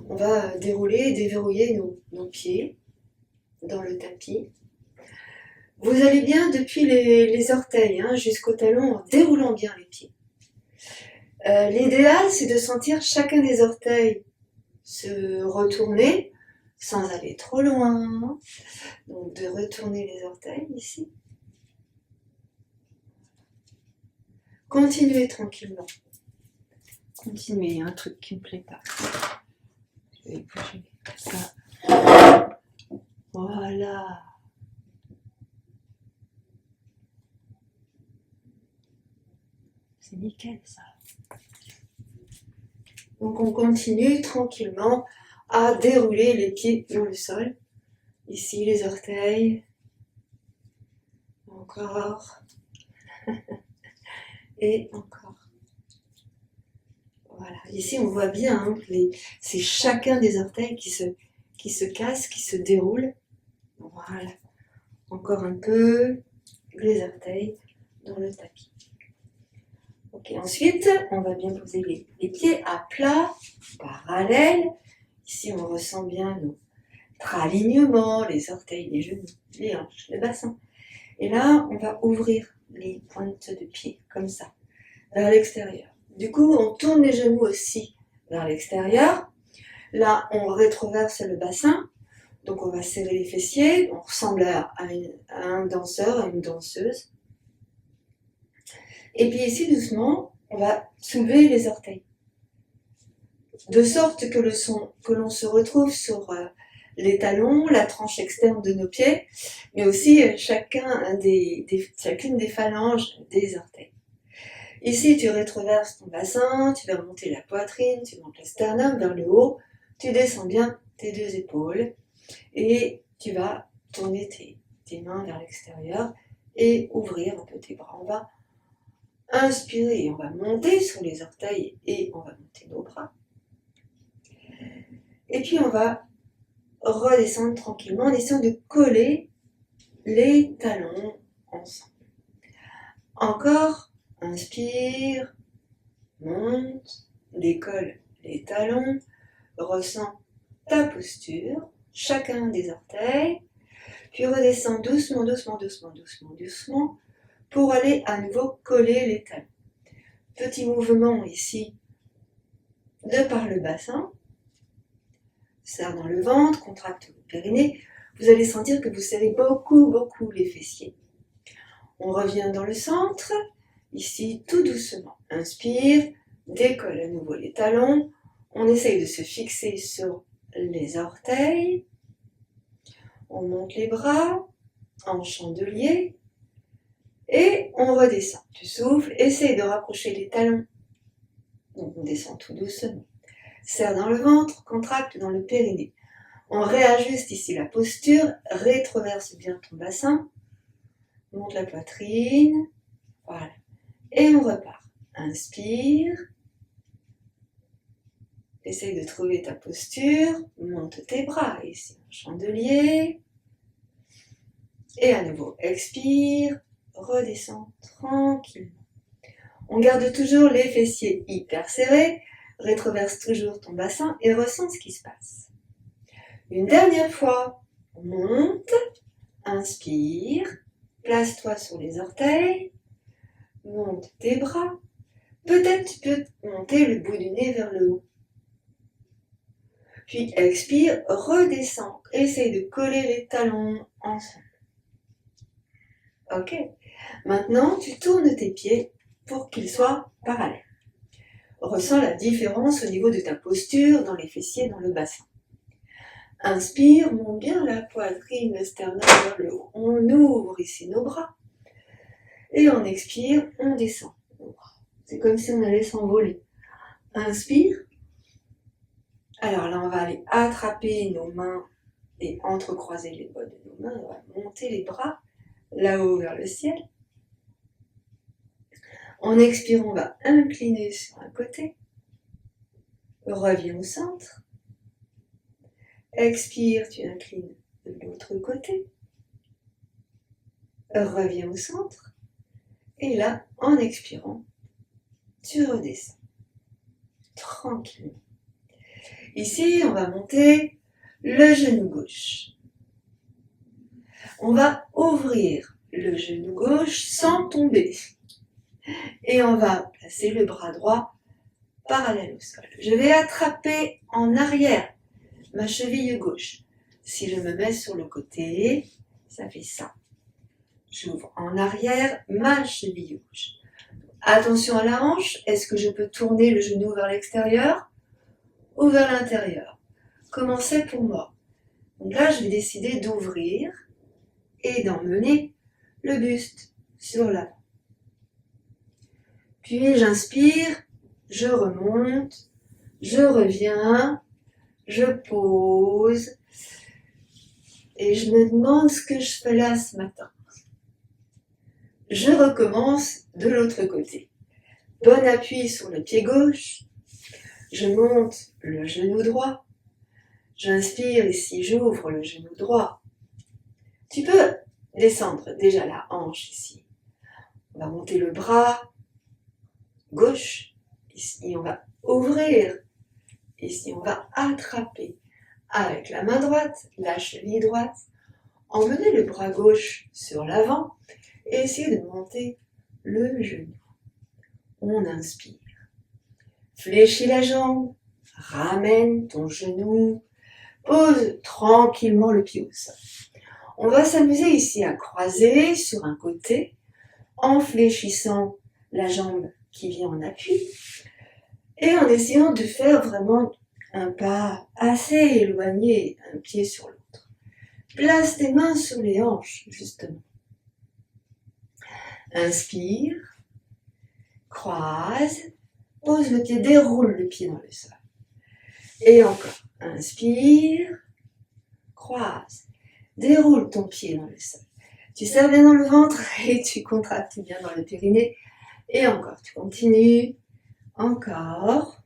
On va dérouler et déverrouiller nos pieds dans le tapis. Vous allez bien depuis les orteils jusqu'au talon en déroulant bien les pieds. L'idéal, c'est de sentir chacun des orteils se retourner sans aller trop loin. Donc de retourner les orteils ici. Continuez tranquillement. Continuez, un truc qui ne me plaît pas. Je vais bouger ça. Voilà. C'est nickel ça. Donc on continue tranquillement à dérouler les pieds dans le sol. Ici les orteils. Encore. Et encore. Voilà. Ici on voit bien que c'est chacun des orteils qui se casse, qui se déroule. Voilà. Encore un peu les orteils dans le tapis. Ok, ensuite, on va bien poser les pieds à plat, parallèles. Ici, on ressent bien notre alignement, les orteils, les genoux, les hanches, le bassin. Et là, on va ouvrir les pointes de pied, comme ça, vers l'extérieur. Du coup, on tourne les genoux aussi vers l'extérieur. Là, on rétroverse le bassin. Donc, on va serrer les fessiers. On ressemble à un danseur, à une danseuse. Et puis ici, doucement, on va soulever les orteils. De sorte que l'on se retrouve sur les talons, la tranche externe de nos pieds, mais aussi chacune des phalanges des orteils. Ici, tu rétroverses ton bassin, tu vas monter la poitrine, tu montes le sternum vers le haut, tu descends bien tes deux épaules et tu vas tourner tes mains vers l'extérieur et ouvrir un peu tes bras. On va inspirer, on va monter sur les orteils et on va monter nos bras. Et puis on va redescendre tranquillement en essayant de coller les talons ensemble. Encore, inspire, monte, décolle les talons, ressens ta posture, chacun des orteils, puis redescends doucement, doucement, doucement, doucement, doucement, pour aller à nouveau coller les talons. Petit mouvement ici de par le bassin, serre dans le ventre, contracte le périnée. Vous allez sentir que vous serrez beaucoup, beaucoup les fessiers. On revient dans le centre, ici tout doucement. Inspire, décolle à nouveau les talons. On essaye de se fixer sur les orteils. On monte les bras en chandelier. Et on redescend. Tu souffles, essaye de rapprocher les talons. Donc on descend tout doucement. Serre dans le ventre, contracte dans le périnée. On réajuste ici la posture, rétroverse bien ton bassin, monte la poitrine, voilà. Et on repart. Inspire, essaye de trouver ta posture, monte tes bras ici en chandelier. Et à nouveau, expire, redescends tranquillement. On garde toujours les fessiers hyper serrés, rétroverse toujours ton bassin et ressens ce qui se passe. Une dernière fois, on monte, inspire, place-toi sur les orteils, monte tes bras, peut-être tu peux monter le bout du nez vers le haut. Puis expire, redescends, essaye de coller les talons ensemble. Ok, maintenant tu tournes tes pieds pour qu'ils soient parallèles. Ressens la différence au niveau de ta posture dans les fessiers, dans le bassin. Inspire, monte bien la poitrine, le sternum vers le haut. On ouvre ici nos bras. Et on expire, on descend nos bras. C'est comme si on allait s'envoler. Inspire. Alors là, on va aller attraper nos mains et entrecroiser les doigts de nos mains. On va monter les bras là-haut vers le ciel. En expirant, on va incliner sur un côté. Reviens au centre. Expire, tu inclines de l'autre côté. Reviens au centre. Et là, en expirant, tu redescends. Tranquillement. Ici, on va monter le genou gauche. On va ouvrir le genou gauche sans tomber. Et on va placer le bras droit parallèle au sol. Je vais attraper en arrière ma cheville gauche. Si je me mets sur le côté, ça fait ça. J'ouvre en arrière ma cheville gauche. Attention à la hanche. Est-ce que je peux tourner le genou vers l'extérieur ou vers l'intérieur? Comment c'est pour moi? Donc là, je vais décider d'ouvrir et d'emmener le buste sur l'avant. Puis j'inspire, je remonte, je reviens, je pose et je me demande ce que je fais là ce matin. Je recommence de l'autre côté. Bon appui sur le pied gauche, je monte le genou droit, j'inspire ici, j'ouvre le genou droit. Tu peux descendre déjà la hanche ici. On va monter le bras gauche. Ici, on va ouvrir. Ici, on va attraper avec la main droite, la cheville droite. Emmener le bras gauche sur l'avant et essayer de monter le genou. On inspire. Fléchis la jambe. Ramène ton genou. Pose tranquillement le pied au sol. On va s'amuser ici à croiser sur un côté en fléchissant la jambe qui vient en appui et en essayant de faire vraiment un pas assez éloigné, un pied sur l'autre. Place tes mains sur les hanches, justement. Inspire, croise, pose le pied, déroule le pied dans le sol. Et encore, inspire, croise, déroule ton pied dans le sol. Tu serres bien dans le ventre et tu contractes bien dans le périnée. Et encore, tu continues. Encore.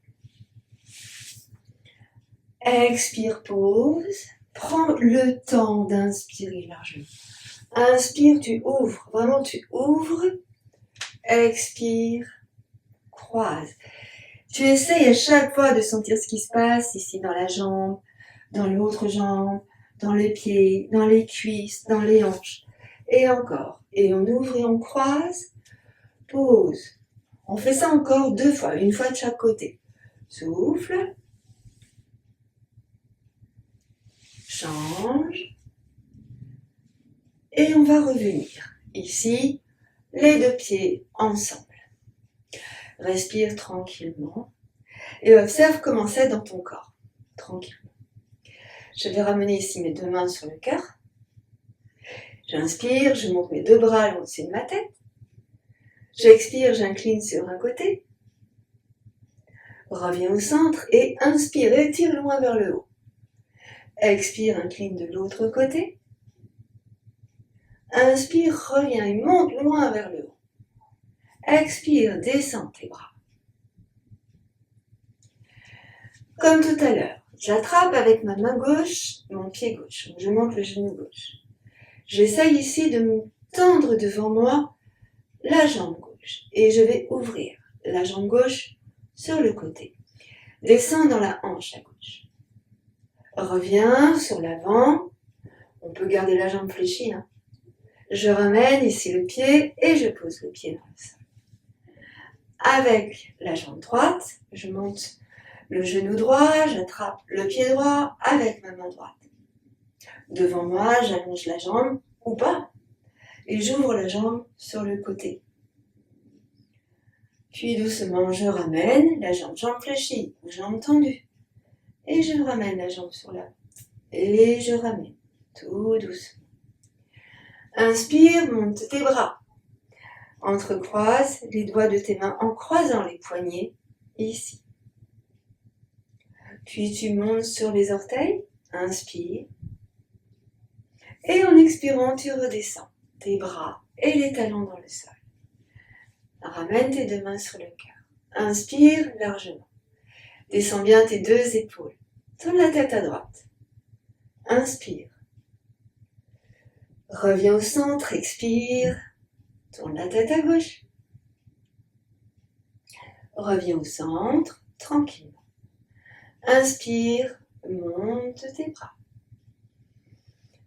Expire, pause. Prends le temps d'inspirer largement. Inspire, tu ouvres. Vraiment, tu ouvres. Expire, croise. Tu essayes à chaque fois de sentir ce qui se passe ici dans la jambe, dans l'autre jambe, dans les pieds, dans les cuisses, dans les hanches. Et encore. Et on ouvre et on croise. Pause. On fait ça encore 2 fois, une fois de chaque côté. Souffle. Change. Et on va revenir. Ici, les 2 pieds ensemble. Respire tranquillement. Et observe comment c'est dans ton corps. Tranquillement. Je vais ramener ici mes 2 mains sur le cœur. J'inspire, je monte mes 2 bras au-dessus de ma tête. J'expire, j'incline sur un côté. Reviens au centre et inspire, étire loin vers le haut. Expire, incline de l'autre côté. Inspire, reviens et monte loin vers le haut. Expire, descends tes bras. Comme tout à l'heure, j'attrape avec ma main gauche mon pied gauche. Je monte le genou gauche. J'essaye ici de me tendre devant moi la jambe gauche et je vais ouvrir la jambe gauche sur le côté. Descends dans la hanche à gauche. Reviens sur l'avant. On peut garder la jambe fléchie. Je ramène ici le pied et je pose le pied dans le sol. Avec la jambe droite, je monte le genou droit, j'attrape le pied droit avec ma main droite. Devant moi, j'allonge la jambe ou pas et j'ouvre la jambe sur le côté. Puis doucement, je ramène la jambe fléchie ou jambe tendue. Et je ramène la jambe sur l'avant. Et je ramène, tout doucement. Inspire, monte tes bras. Entrecroise les doigts de tes mains en croisant les poignets, ici. Puis tu montes sur les orteils, inspire. Et en expirant, tu redescends tes bras et les talons dans le sol. Ramène tes 2 mains sur le cœur. Inspire largement. Descends bien tes 2 épaules. Tourne la tête à droite. Inspire. Reviens au centre, expire. Tourne la tête à gauche. Reviens au centre, tranquillement. Inspire, monte tes bras.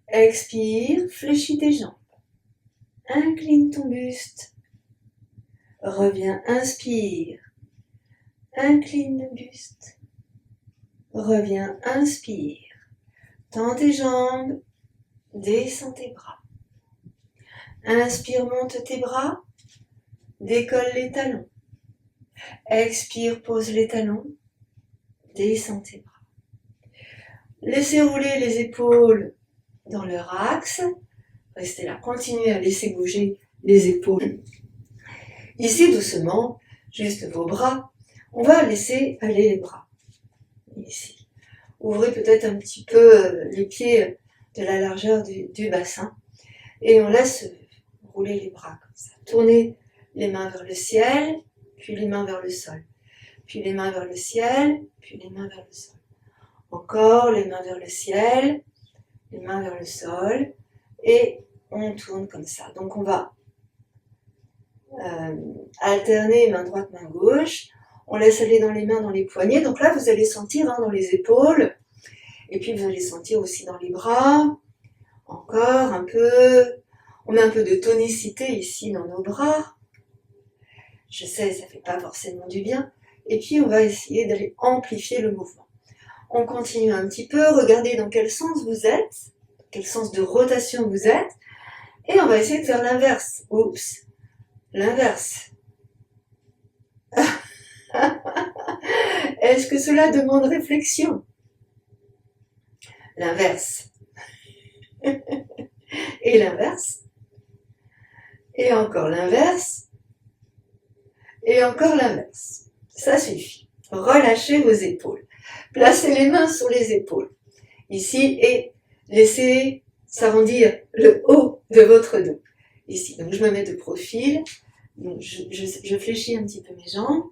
Expire, fléchis tes jambes. Incline ton buste. Reviens, inspire. Incline le buste. Reviens, inspire. Tends tes jambes. Descends tes bras. Inspire, monte tes bras. Décolle les talons. Expire, pose les talons. Descends tes bras. Laissez rouler les épaules dans leur axe. Restez là. Continuez à laisser bouger les épaules. Ici, doucement, juste vos bras. On va laisser aller les bras. Ici. Ouvrez peut-être un petit peu les pieds de la largeur du bassin. Et on laisse rouler les bras comme ça. Tournez les mains vers le ciel, puis les mains vers le sol. Puis les mains vers le ciel, puis les mains vers le sol. Encore les mains vers le ciel, les mains vers le sol. Et on tourne comme ça. Donc on va alterner main droite, main gauche. On laisse aller dans les mains, dans les poignets. Donc là, vous allez sentir dans les épaules. Et puis vous allez sentir aussi dans les bras. Encore un peu. On met un peu de tonicité ici dans nos bras. Je sais, ça ne fait pas forcément du bien. Et puis on va essayer d'aller amplifier le mouvement. On continue un petit peu. Regardez dans quel sens vous êtes. Quel sens de rotation vous êtes. Et on va essayer de faire l'inverse. Oups. L'inverse. Est-ce que cela demande réflexion? L'inverse. Et l'inverse. Et encore l'inverse. Et encore l'inverse. Ça suffit. Relâchez vos épaules. Placez les mains sur les épaules. Ici. Et laissez s'arrondir le haut de votre dos. Ici. Donc je me mets de profil. Donc je fléchis un petit peu mes jambes.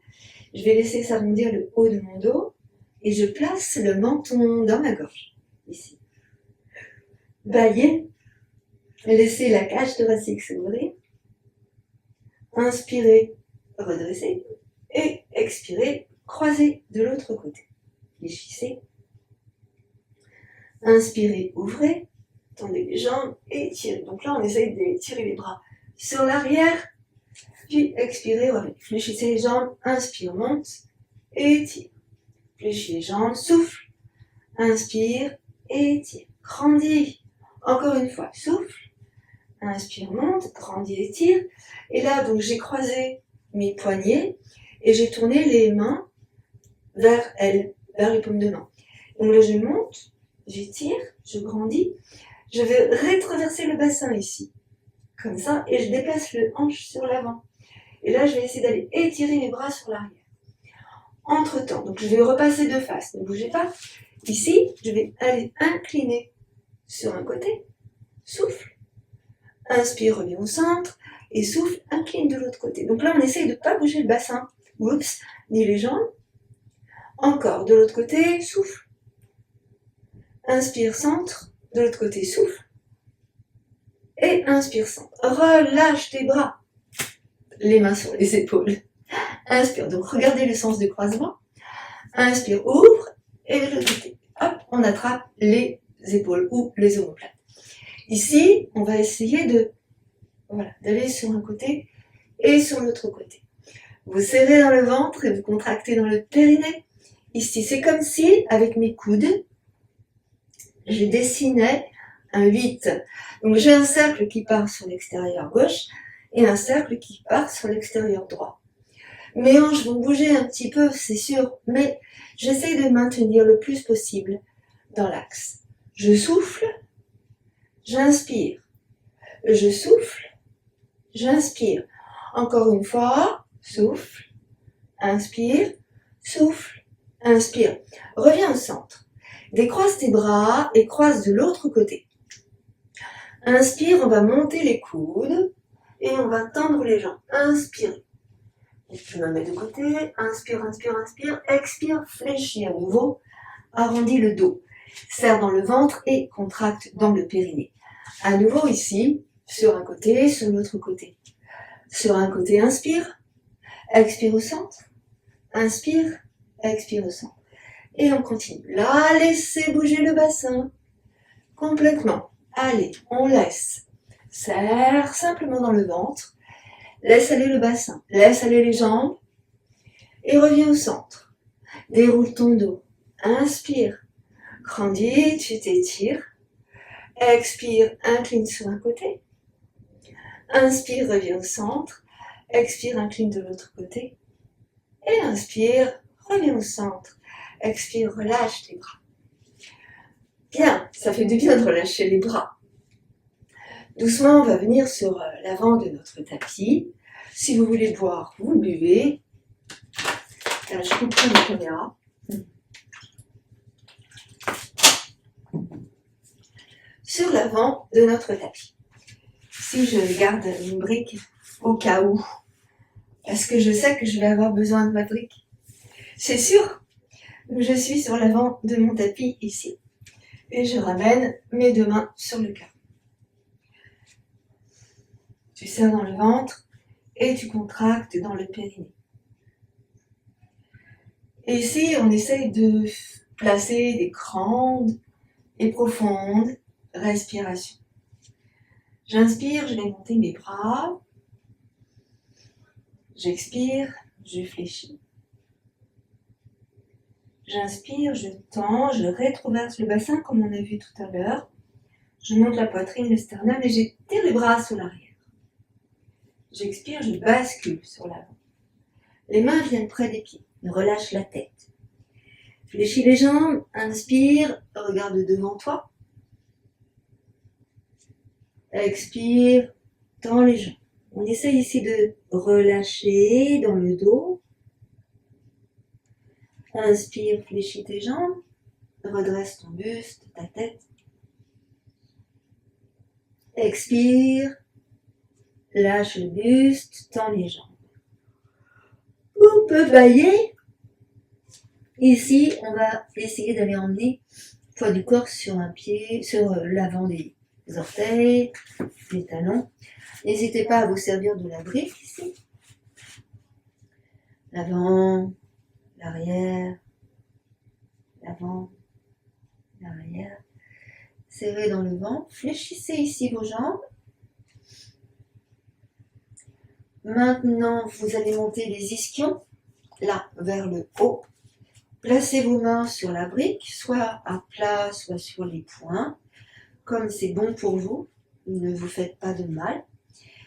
Je vais laisser s'arrondir le haut de mon dos. Et je place le menton dans ma gorge. Ici. Baillez. Laissez la cage thoracique s'ouvrir. Inspirez, redressez. Et expirez, croisez de l'autre côté. Fléchissez. Inspirez, ouvrez. Tendez les jambes et tirez. Donc là, on essaye de tirer les bras sur l'arrière. Puis expirez, revenez. Fléchissez les jambes. Inspire, monte. Et tire. Fléchis les jambes, souffle. Inspire et tire. Grandis. Encore une fois, souffle. Inspire, monte, grandis et tire. Et là, donc, j'ai croisé mes poignets et j'ai tourné les mains vers elles, vers les paumes de main. Donc là, je monte, j'étire, je grandis. Je vais rétroverser le bassin ici, comme ça, et je déplace le hanche sur l'avant. Et là, je vais essayer d'aller étirer mes bras sur l'arrière. Entre-temps, donc je vais repasser de face, ne bougez pas. Ici, je vais aller incliner sur un côté, souffle. Inspire, reviens au centre, et souffle, incline de l'autre côté. Donc là, on essaye de ne pas bouger le bassin, oups, ni les jambes. Encore, de l'autre côté, souffle. Inspire, centre, de l'autre côté, souffle. Et inspire, centre. Relâche tes bras. Les mains sur les épaules. Inspire, donc regardez le sens du croisement. Inspire, ouvre, et de l'autre côté. Hop, on attrape les épaules ou les omoplates. Ici, on va essayer d'aller sur un côté et sur l'autre côté. Vous serrez dans le ventre et vous contractez dans le périnée. Ici, c'est comme si, avec mes coudes, je dessinais un 8. Donc j'ai un cercle qui part sur l'extérieur gauche et un cercle qui part sur l'extérieur droit. Mes hanches vont bouger un petit peu, c'est sûr, mais j'essaie de maintenir le plus possible dans l'axe. Je souffle, j'inspire. Je souffle, j'inspire. Encore une fois, souffle, inspire, souffle, inspire. Reviens au centre. Décroise tes bras et croise de l'autre côté. Inspire, on va monter les coudes et on va tendre les jambes. Inspire. Je me mets de côté. Inspire, inspire, inspire. Expire, fléchis à nouveau. Arrondis le dos. Serre dans le ventre et contracte dans le périnée. À nouveau ici, sur un côté, sur l'autre côté. Sur un côté, inspire. Expire au centre. Inspire, expire au centre. Et on continue. Là, laissez bouger le bassin complètement. Allez, on laisse. Serre simplement dans le ventre. Laisse aller le bassin. Laisse aller les jambes. Et reviens au centre. Déroule ton dos. Inspire. Grandis, tu t'étires. Expire, incline sur un côté. Inspire, reviens au centre. Expire, incline de l'autre côté. Et inspire, reviens au centre. Expire, relâche tes bras. Bien, ça fait du bien de relâcher les bras. Doucement, on va venir sur l'avant de notre tapis. Si vous voulez boire, vous buvez. Là, je coupe la caméra. Sur l'avant de notre tapis. Si je garde une brique au cas où, parce que je sais que je vais avoir besoin de ma brique. C'est sûr, je suis sur l'avant de mon tapis ici. Et je ramène mes deux mains sur le carreau. Tu serres dans le ventre et tu contractes dans le périnée. Et ici, on essaye de placer des grandes et profondes respirations. J'inspire, je vais monter mes bras. J'expire, je fléchis. J'inspire, je tends, je rétroverse le bassin comme on a vu tout à l'heure. Je monte la poitrine, le sternum et j'étire les bras sur l'arrière. J'expire, je bascule sur l'avant. Les mains viennent près des pieds. Relâche la tête. Fléchis les jambes, inspire, regarde devant toi. Expire, tends les jambes. On essaye ici de relâcher dans le dos. Inspire, fléchis tes jambes. Redresse ton buste, ta tête. Expire, lâche le buste, tends les jambes. On peut bailler. Ici, on va essayer d'aller emmener le poids du corps sur un pied, sur l'avant des orteils, les talons. N'hésitez pas à vous servir de la brique ici. L'avant, l'arrière, l'avant, l'arrière. Serrez dans le ventre. Fléchissez ici vos jambes. Maintenant, vous allez monter les ischions, là, vers le haut. Placez vos mains sur la brique, soit à plat, soit sur les poings, comme c'est bon pour vous. Ne vous faites pas de mal.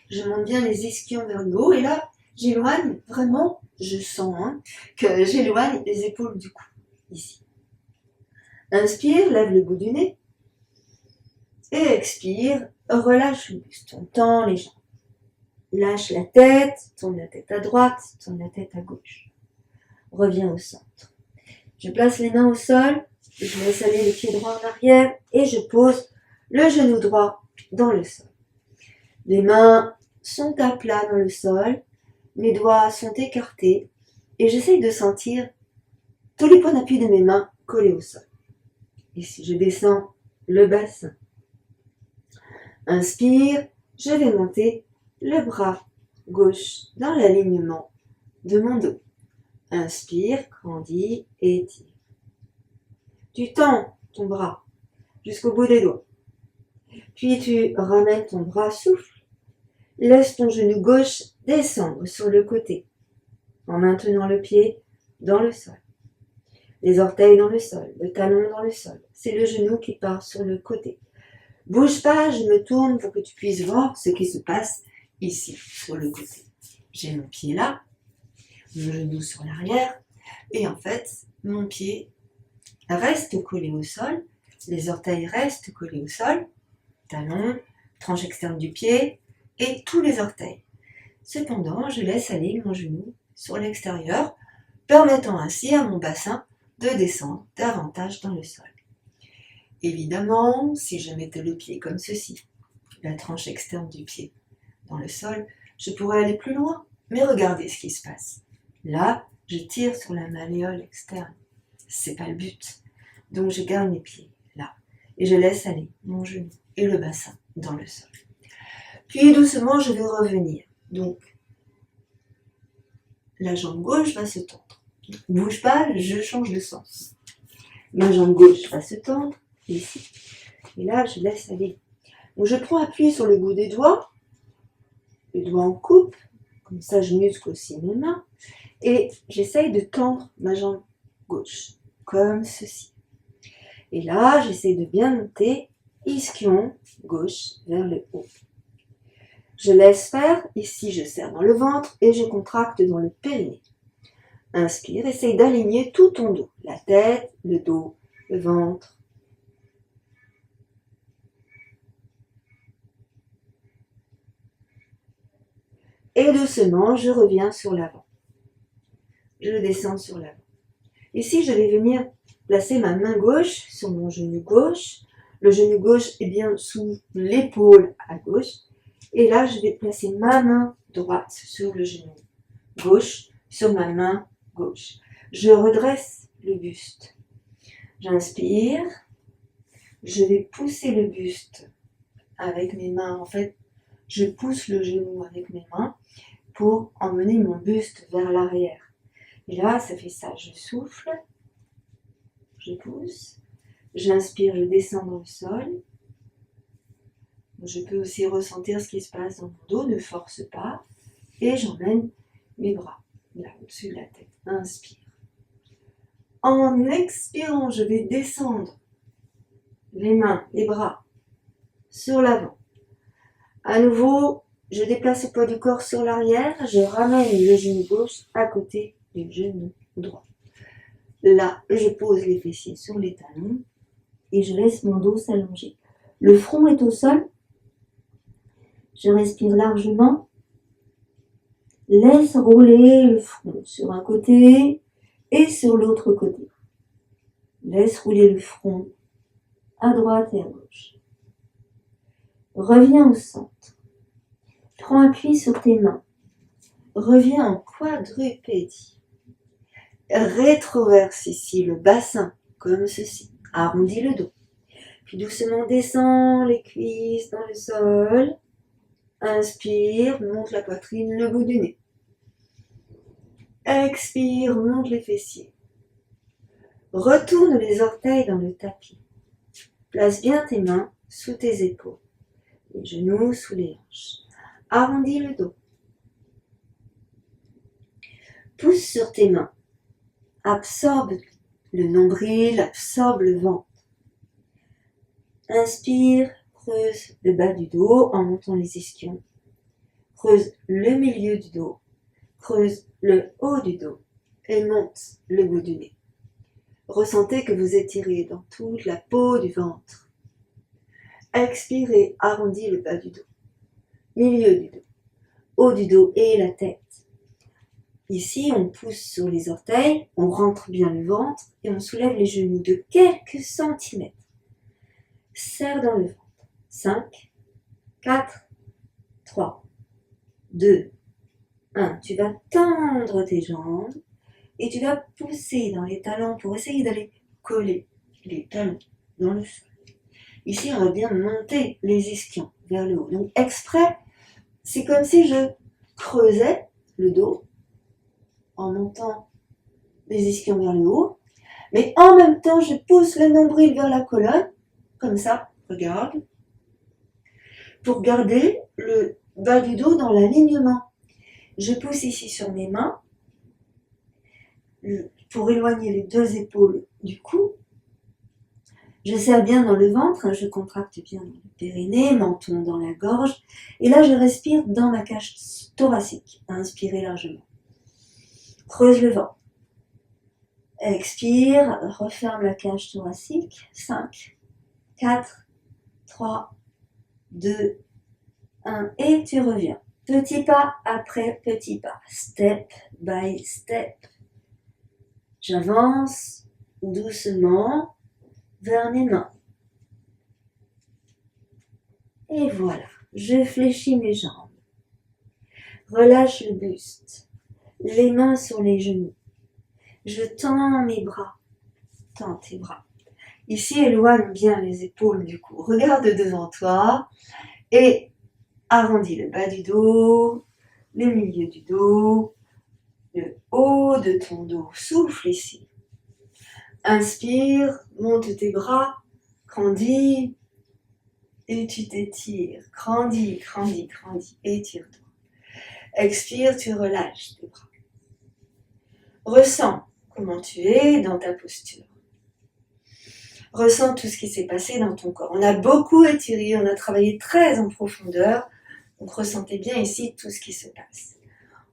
Je monte bien les ischions vers le haut et là, j'éloigne vraiment, je sens que j'éloigne les épaules du cou, ici. Inspire, lève le bout du nez. Et expire, relâche le buste, on tend les jambes. Lâche la tête, tourne la tête à droite, tourne la tête à gauche. Reviens au centre. Je place les mains au sol, je laisse aller le pied droit en arrière et je pose le genou droit dans le sol. Les mains sont à plat dans le sol, mes doigts sont écartés et j'essaye de sentir tous les points d'appui de mes mains collés au sol. Ici, je descends le bassin. Inspire, je vais monter le bras gauche dans l'alignement de mon dos. Inspire, grandis, étire. Tu tends ton bras jusqu'au bout des doigts. Puis tu ramènes ton bras, souffle. Laisse ton genou gauche descendre sur le côté en maintenant le pied dans le sol. Les orteils dans le sol, le talon dans le sol. C'est le genou qui part sur le côté. Bouge pas, je me tourne pour que tu puisses voir ce qui se passe ici, sur le côté. J'ai mon pied là, mon genou sur l'arrière, et en fait, mon pied reste collé au sol, les orteils restent collés au sol, talon, tranche externe du pied, et tous les orteils. Cependant, je laisse aller mon genou sur l'extérieur, permettant ainsi à mon bassin de descendre davantage dans le sol. Évidemment, si je mettais le pied comme ceci, la tranche externe du pied dans le sol, je pourrais aller plus loin, mais regardez ce qui se passe. Là, je tire sur la malléole externe. C'est pas le but. Donc je garde mes pieds là et je laisse aller mon genou et le bassin dans le sol. Puis doucement, je vais revenir. Donc, la jambe gauche va se tendre. Bouge pas, je change de sens. Ma jambe gauche va se tendre, ici. Et là, je laisse aller. Donc, je prends appui sur le bout des doigts. Les doigts en coupe. Comme ça, je muscle aussi mes mains. Et j'essaye de tendre ma jambe gauche. Comme ceci. Et là, j'essaye de bien monter. Ischion gauche vers le haut. Je laisse faire. Ici, je serre dans le ventre et je contracte dans le périnée. Inspire, essaye d'aligner tout ton dos. La tête, le dos, le ventre. Et doucement, je reviens sur l'avant. Je descends sur l'avant. Ici, je vais venir placer ma main gauche sur mon genou gauche. Le genou gauche est bien sous l'épaule à gauche. Et là, je vais placer ma main droite sur le genou gauche, sur ma main gauche. Je redresse le buste. J'inspire. Je vais pousser le buste avec mes mains. En fait, je pousse le genou avec mes mains pour emmener mon buste vers l'arrière. Et là, ça fait ça. Je souffle. Je pousse. J'inspire, je descends dans le sol. Je peux aussi ressentir ce qui se passe dans mon dos. Ne force pas. Et j'emmène mes bras là, au-dessus de la tête. Inspire. En expirant, je vais descendre les mains, les bras sur l'avant. À nouveau, je déplace le poids du corps sur l'arrière. Je ramène le genou gauche à côté du genou droit. Là, je pose les fessiers sur les talons et je laisse mon dos s'allonger. Le front est au sol. Je respire largement. Laisse rouler le front sur un côté et sur l'autre côté. Laisse rouler le front à droite et à gauche. Reviens au centre. Prends appui sur tes mains. Reviens en quadrupédie. Rétroverse ici le bassin, comme ceci. Arrondis le dos. Puis doucement descends les cuisses dans le sol. Inspire, monte la poitrine, le bout du nez. Expire, monte les fessiers. Retourne les orteils dans le tapis. Place bien tes mains sous tes épaules. Les genoux sous les hanches. Arrondis le dos. Pousse sur tes mains. Absorbe le nombril, absorbe le ventre. Inspire, creuse le bas du dos en montant les ischions. Creuse le milieu du dos. Creuse le haut du dos et monte le bout du nez. Ressentez que vous étirez dans toute la peau du ventre. Expirez, arrondis le bas du dos, milieu du dos, haut du dos et la tête. Ici, on pousse sur les orteils, on rentre bien le ventre et on soulève les genoux de quelques centimètres. Serre dans le ventre. 5, 4, 3, 2, 1. Tu vas tendre tes jambes et tu vas pousser dans les talons pour essayer d'aller coller les talons dans le sol. Ici, on va bien monter les ischions vers le haut. Donc, exprès, c'est comme si je creusais le dos en montant les ischions vers le haut. Mais en même temps, je pousse le nombril vers la colonne, comme ça, regarde, pour garder le bas du dos dans l'alignement. Je pousse ici sur mes mains pour éloigner les deux épaules du cou. Je serre bien dans le ventre, je contracte bien dans le périnée, menton dans la gorge. Et là, je respire dans ma cage thoracique. Inspirez largement. Creuse le ventre. Expire, referme la cage thoracique. 5, 4, 3, 2, 1. Et tu reviens. Petit pas après petit pas. Step by step. J'avance doucement vers mes mains. Et voilà, je fléchis mes jambes. Relâche le buste. Les mains sur les genoux. Je tends mes bras. Tends tes bras. Ici, éloigne bien les épaules du cou. Regarde devant toi et arrondis le bas du dos, le milieu du dos, le haut de ton dos. Souffle ici. Inspire, monte tes bras, grandis, et tu t'étires. Grandis, grandis, grandis, étire-toi. Expire, tu relâches tes bras. Ressens comment tu es dans ta posture. Ressens tout ce qui s'est passé dans ton corps. On a beaucoup étiré, on a travaillé très en profondeur, donc ressentez bien ici tout ce qui se passe.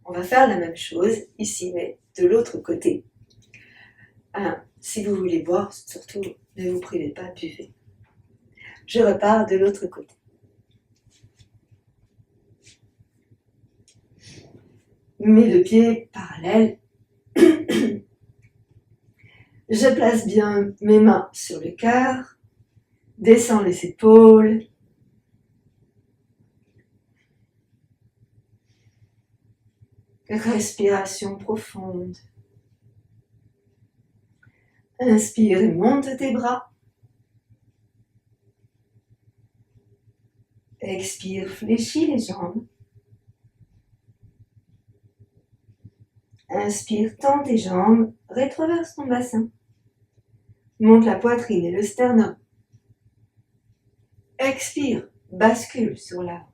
On va faire la même chose ici, mais de l'autre côté. Si vous voulez boire, surtout, ne vous privez pas, buvez. Je repars de l'autre côté. Mes deux pieds parallèles. Je place bien mes mains sur le cœur, descends les épaules. Respiration profonde. Inspire et monte tes bras. Expire, fléchis les jambes. Inspire, tends tes jambes, rétroverse ton bassin. Monte la poitrine et le sternum. Expire, bascule sur l'avant.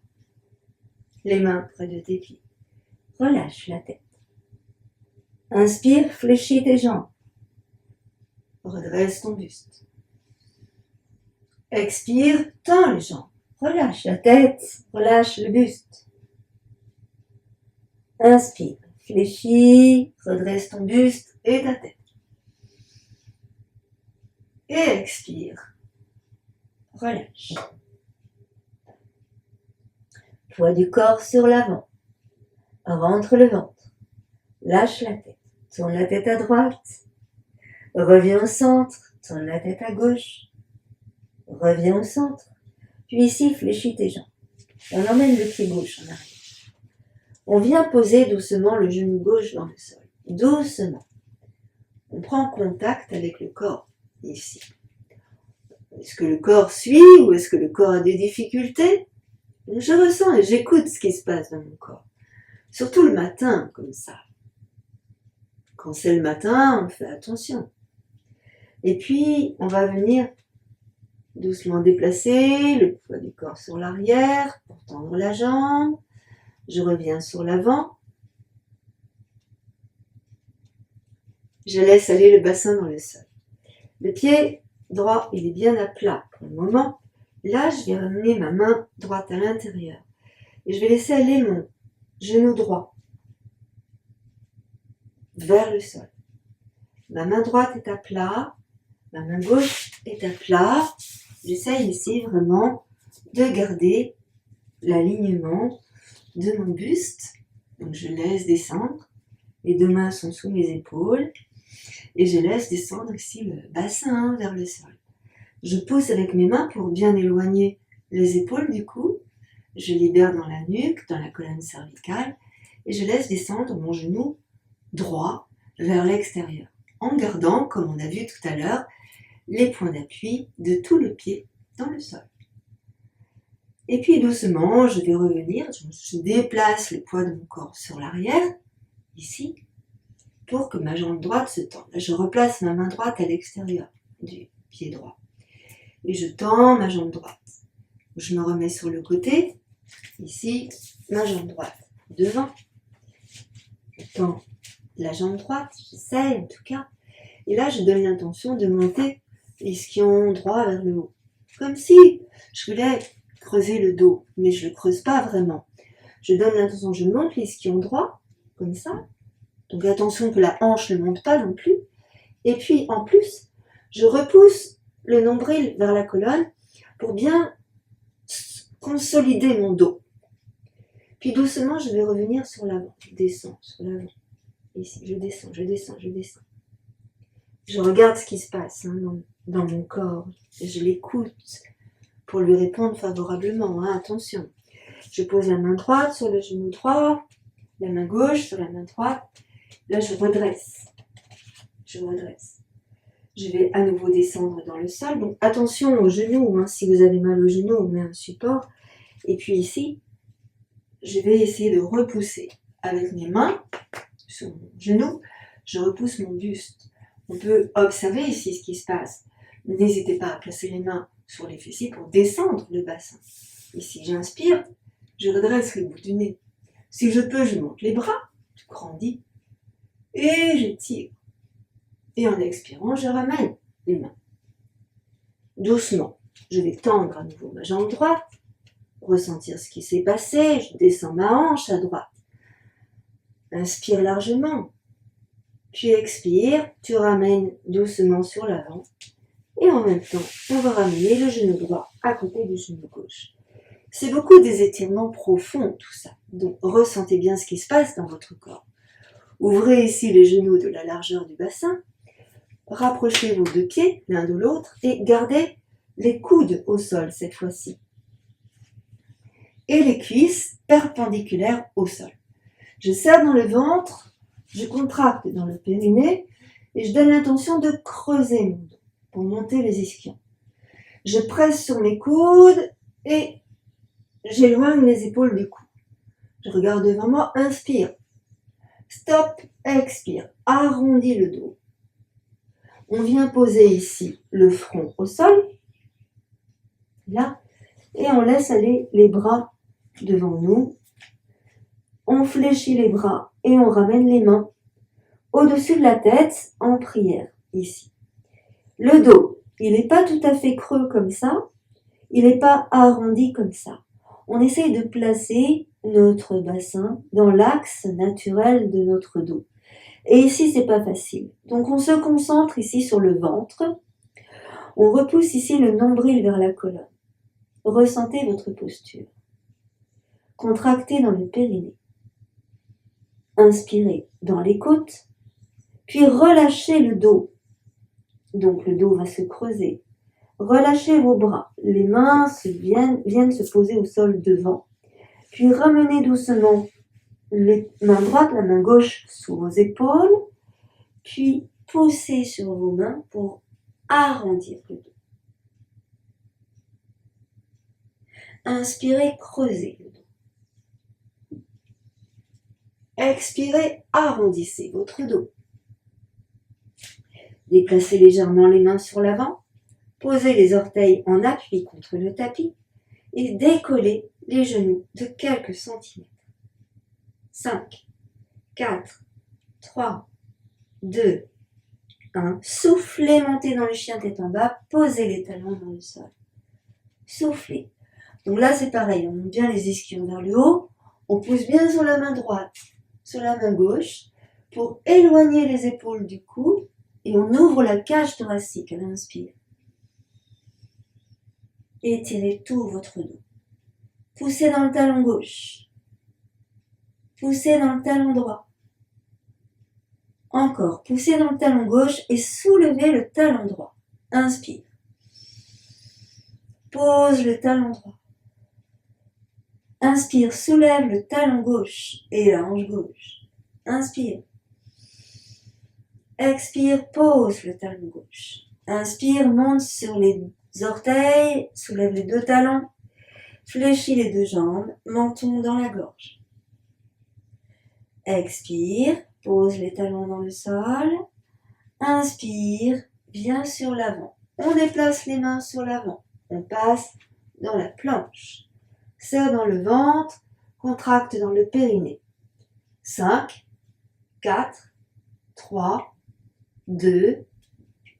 Les mains près de tes pieds. Relâche la tête. Inspire, fléchis tes jambes. Redresse ton buste. Expire, tends les jambes. Relâche la tête, relâche le buste. Inspire, fléchis, redresse ton buste et ta tête. Et expire, relâche. Poids du corps sur l'avant. Rentre le ventre. Lâche la tête. Tourne la tête à droite. Reviens au centre. Tourne la tête à gauche. Reviens au centre. Puis ici, fléchis tes jambes. On emmène le pied gauche en arrière. On vient poser doucement le genou gauche dans le sol. Doucement. On prend contact avec le corps, ici. Est-ce que le corps suit ou est-ce que le corps a des difficultés? Je ressens et j'écoute ce qui se passe dans mon corps. Surtout le matin, comme ça. Quand c'est le matin, on fait attention. Et puis, on va venir doucement déplacer le poids du corps sur l'arrière pour tendre la jambe. Je reviens sur l'avant. Je laisse aller le bassin dans le sol. Le pied droit, il est bien à plat pour le moment. Là, je vais ramener ma main droite à l'intérieur. Et je vais laisser aller mon genou droit vers le sol. Ma main droite est à plat. Ma main gauche est à plat. J'essaye ici vraiment de garder l'alignement de mon buste. Donc je laisse descendre. Les deux mains sont sous mes épaules. Et je laisse descendre ici le bassin vers le sol. Je pousse avec mes mains pour bien éloigner les épaules du cou. Je libère dans la nuque, dans la colonne cervicale. Et je laisse descendre mon genou droit vers l'extérieur. En gardant, comme on a vu tout à l'heure, les points d'appui de tout le pied dans le sol. Et puis doucement, je vais revenir, je déplace le poids de mon corps sur l'arrière, ici, pour que ma jambe droite se tende. Je replace ma main droite à l'extérieur du pied droit. Et je tends ma jambe droite. Je me remets sur le côté, ici, ma jambe droite devant. Je tends la jambe droite, j'essaye en tout cas. Et là, je donne l'intention de monter l'ischio droit vers le haut. Comme si je voulais creuser le dos, mais je ne le creuse pas vraiment. Je donne l'intention, je monte l'ischio droit, comme ça. Donc attention que la hanche ne monte pas non plus. Et puis en plus, je repousse le nombril vers la colonne pour bien consolider mon dos. Puis doucement, je vais revenir sur l'avant. Je descends sur l'avant. Ici, je descends, je descends, je descends. Je regarde ce qui se passe dans mon corps. Et je l'écoute pour lui répondre favorablement. Attention. Je pose la main droite sur le genou droit, la main gauche sur la main droite. Là, je redresse. Je redresse. Je vais à nouveau descendre dans le sol. Donc, attention aux genoux. Si vous avez mal aux genoux, on met un support. Et puis ici, je vais essayer de repousser avec mes mains sur mon genou. Je repousse mon buste On peut observer ici ce qui se passe. N'hésitez pas à placer les mains sur les fessiers pour descendre le bassin. Ici, j'inspire, je redresse le bout du nez. Si je peux, je monte les bras, je grandis et j'étire. Et en expirant, je ramène les mains. Doucement, je vais tendre à nouveau ma jambe droite, ressentir ce qui s'est passé, je descends ma hanche à droite. Inspire largement, puis expire, tu ramènes doucement sur l'avant. Et en même temps, on va ramener le genou droit à côté du genou gauche. C'est beaucoup des étirements profonds, tout ça. Donc, ressentez bien ce qui se passe dans votre corps. Ouvrez ici les genoux de la largeur du bassin. Rapprochez vos deux pieds l'un de l'autre et gardez les coudes au sol cette fois-ci. Et les cuisses perpendiculaires au sol. Je serre dans le ventre, je contracte dans le périnée et je donne l'intention de creuser mon dos pour monter les ischions. Je presse sur mes coudes et j'éloigne les épaules du cou. Je regarde devant moi, inspire. Stop, expire. Arrondis le dos. On vient poser ici le front au sol. Là. Et on laisse aller les bras devant nous. On fléchit les bras et on ramène les mains au-dessus de la tête en prière, ici. Le dos, il n'est pas tout à fait creux comme ça. Il n'est pas arrondi comme ça. On essaye de placer notre bassin dans l'axe naturel de notre dos. Et ici, c'est pas facile. Donc, on se concentre ici sur le ventre. On repousse ici le nombril vers la colonne. Ressentez votre posture. Contractez dans le périnée. Inspirez dans les côtes, puis relâchez le dos. Donc, le dos va se creuser. Relâchez vos bras. Les mains viennent se poser au sol devant. Puis ramenez doucement les mains droite, la main gauche sous vos épaules. Puis poussez sur vos mains pour arrondir le dos. Inspirez, creusez le dos. Expirez, arrondissez votre dos. Déplacez légèrement les mains sur l'avant. Posez les orteils en appui contre le tapis et décollez les genoux de quelques centimètres. 5, 4, 3, 2, 1. Soufflez, montez dans le chien tête en bas, posez les talons dans le sol. Soufflez. Donc là, c'est pareil, on monte bien les ischions vers le haut, on pousse bien sur la main droite, sur la main gauche, pour éloigner les épaules du cou, et on ouvre la cage thoracique à l'inspire. Étirez tout votre dos. Poussez dans le talon gauche. Poussez dans le talon droit. Encore, poussez dans le talon gauche et soulevez le talon droit. Inspire. Pose le talon droit. Inspire, soulève le talon gauche et la hanche gauche. Inspire. Expire, pose le talon gauche. Inspire, monte sur les orteils, soulève les deux talons, fléchis les deux jambes, menton dans la gorge. Expire, pose les talons dans le sol. Inspire, viens sur l'avant. On déplace les mains sur l'avant. On passe dans la planche. Serre dans le ventre, contracte dans le périnée. 5, 4, 3, 2,